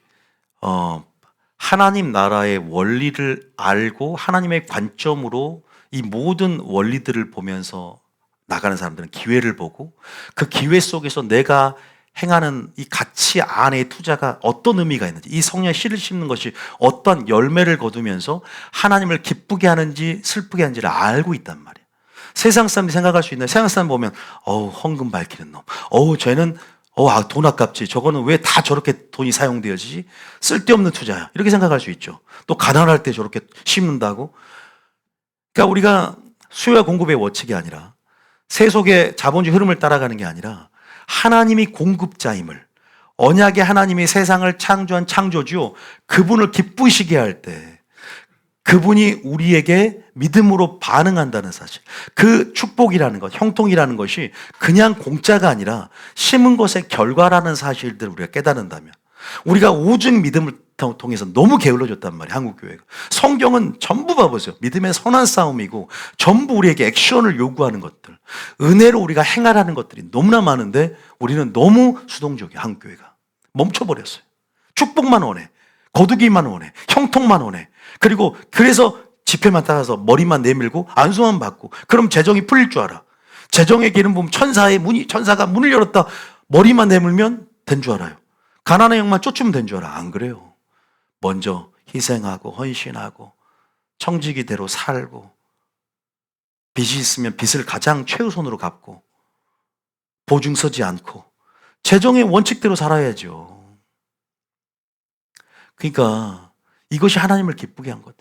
하나님 나라의 원리를 알고 하나님의 관점으로 이 모든 원리들을 보면서 나가는 사람들은 기회를 보고 그 기회 속에서 내가 행하는 이 가치 안의 투자가 어떤 의미가 있는지, 이 성령의 씨를 심는 것이 어떤 열매를 거두면서 하나님을 기쁘게 하는지 슬프게 하는지를 알고 있단 말이에요. 세상 사람들이 생각할 수 있는, 세상 사람 보면 헌금 밝히는 놈, 쟤는 돈 아깝지, 저거는 왜 다 저렇게 돈이 사용되어지지, 쓸데없는 투자야, 이렇게 생각할 수 있죠. 또 가난할 때 저렇게 심는다고. 그러니까 우리가 수요와 공급의 원칙이 아니라 세속의 자본주의 흐름을 따라가는 게 아니라 하나님이 공급자임을, 언약의 하나님이 세상을 창조한 창조주요 그분을 기쁘시게 할 때 그분이 우리에게 믿음으로 반응한다는 사실, 그 축복이라는 것, 형통이라는 것이 그냥 공짜가 아니라 심은 것의 결과라는 사실들을 우리가 깨닫는다면, 우리가 오직 믿음을 통해서 너무 게을러졌단 말이에요, 한국교회가. 성경은 전부 봐보세요. 믿음의 선한 싸움이고 전부 우리에게 액션을 요구하는 것들, 은혜로 우리가 행하라는 것들이 너무나 많은데 우리는 너무 수동적이에요, 한국교회가. 멈춰버렸어요. 축복만 원해, 거두기만 원해, 형통만 원해. 그리고 그래서 집회만 따라서 머리만 내밀고 안수만 받고 그럼 재정이 풀릴 줄 알아. 재정의 길은 보면 천사가 문을 열었다, 머리만 내밀면 된 줄 알아요. 가난한 영만 쫓으면 된 줄 알아. 안 그래요. 먼저 희생하고 헌신하고 청지기대로 살고 빚이 있으면 빚을 가장 최우선으로 갚고 보증 서지 않고 재정의 원칙대로 살아야죠. 그러니까 이것이 하나님을 기쁘게 한 거다.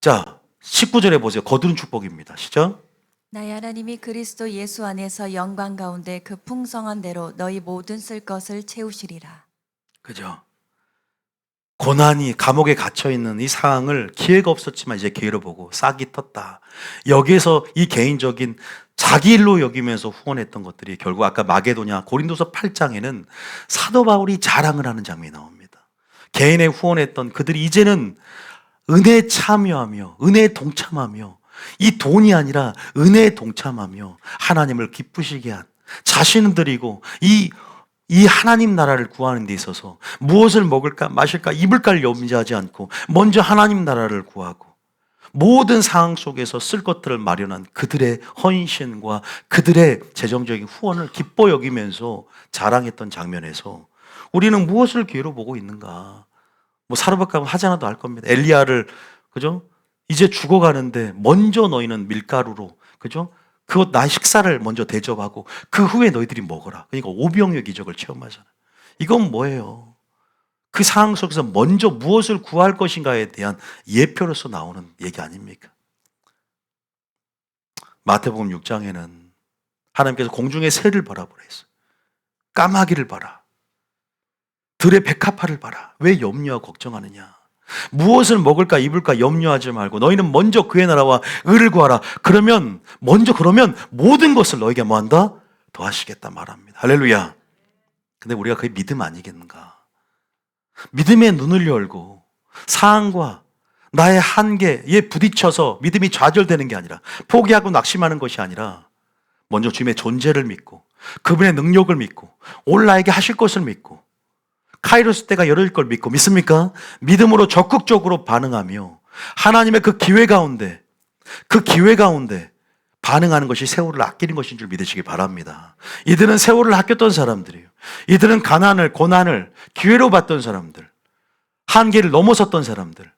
자, 19절에 보세요. 거두는 축복입니다. 시작. 나의 하나님이 그리스도 예수 안에서 영광 가운데 그 풍성한 대로 너희 모든 쓸 것을 채우시리라. 그죠? 고난이, 감옥에 갇혀있는 이 상황을 기회가 없었지만 이제 기회로 보고 싹이 텄다. 여기에서 이 개인적인 자기 일로 여기면서 후원했던 것들이 결국 아까 마게도냐 고린도서 8장에는 사도 바울이 자랑을 하는 장면이 나옵니다. 개인에 후원했던 그들이 이제는 은혜에 참여하며 은혜에 동참하며 이 돈이 아니라 은혜에 동참하며 하나님을 기쁘시게 한, 자신을 드리고 이 하나님 나라를 구하는 데 있어서 무엇을 먹을까 마실까 입을까를 염려하지 않고 먼저 하나님 나라를 구하고 모든 상황 속에서 쓸 것들을 마련한 그들의 헌신과 그들의 재정적인 후원을 기뻐 여기면서 자랑했던 장면에서 우리는 무엇을 기회로 보고 있는가? 뭐 사르밧가면 하지 않아도 알 겁니다. 엘리야를, 그죠? 이제 죽어가는데 먼저 너희는 밀가루로, 그죠? 그것 나의 식사를 먼저 대접하고 그 후에 너희들이 먹어라. 그러니까 오병이어 기적을 체험하잖아요. 이건 뭐예요? 그 상황 속에서 먼저 무엇을 구할 것인가에 대한 예표로서 나오는 얘기 아닙니까? 마태복음 6장에는 하나님께서 공중의 새를 바라보라 했어요. 까마귀를 봐라. 들의 백합화를 봐라. 왜 염려하고 걱정하느냐? 무엇을 먹을까 입을까 염려하지 말고 너희는 먼저 그의 나라와 의를 구하라. 그러면 모든 것을 너희에게 뭐한다? 더하시겠다 말합니다. 할렐루야. 근데 우리가 그게 믿음 아니겠는가? 믿음의 눈을 열고 상황과 나의 한계에 부딪혀서 믿음이 좌절되는 게 아니라, 포기하고 낙심하는 것이 아니라 먼저 주님의 존재를 믿고 그분의 능력을 믿고 오늘 나에게 하실 것을 믿고 카이로스 때가 열릴 걸 믿고, 믿습니까? 믿음으로 적극적으로 반응하며 하나님의 그 기회 가운데 반응하는 것이 세월을 아끼는 것인 줄 믿으시기 바랍니다. 이들은 세월을 아꼈던 사람들이에요. 이들은 가난을, 고난을 기회로 봤던 사람들, 한계를 넘어섰던 사람들,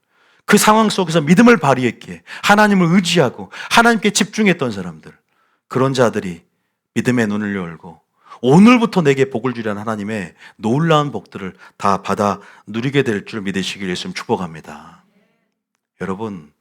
그 상황 속에서 믿음을 발휘했기에 하나님을 의지하고 하나님께 집중했던 사람들, 그런 자들이 믿음의 눈을 열고 오늘부터 내게 복을 주려는 하나님의 놀라운 복들을 다 받아 누리게 될 줄 믿으시길 예수님 축복합니다. 여러분,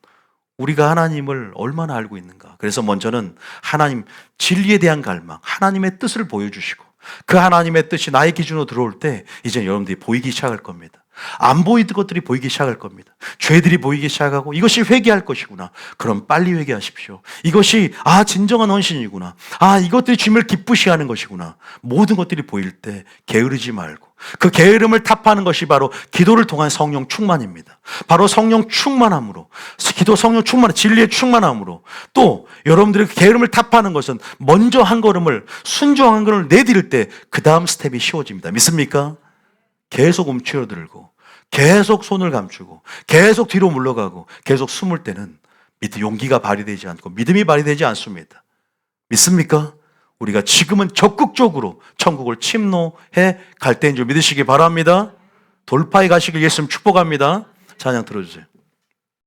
우리가 하나님을 얼마나 알고 있는가? 그래서 먼저는 하나님 진리에 대한 갈망, 하나님의 뜻을 보여주시고 그 하나님의 뜻이 나의 기준으로 들어올 때 이제 여러분들이 보이기 시작할 겁니다. 안 보이던 것들이 보이기 시작할 겁니다. 죄들이 보이기 시작하고 이것이 회개할 것이구나. 그럼 빨리 회개하십시오. 이것이 진정한 헌신이구나. 이것들이 주님을 기쁘시하는 것이구나. 모든 것들이 보일 때 게으르지 말고 그 게으름을 타파하는 것이 바로 기도를 통한 성령 충만입니다. 바로 성령 충만함으로, 기도 성령 충만, 진리의 충만함으로, 또 여러분들의 게으름을 타파하는 것은 먼저 한 걸음을, 순종한 걸음을 내디딜 때 그 다음 스텝이 쉬워집니다. 믿습니까? 계속 움츠러들고 계속 손을 감추고 계속 뒤로 물러가고 계속 숨을 때는 용기가 발휘되지 않고 믿음이 발휘되지 않습니다. 믿습니까? 우리가 지금은 적극적으로 천국을 침노해 갈 때인 줄 믿으시기 바랍니다. 돌파해 가시길 예수님 축복합니다. 찬양 들어주세요.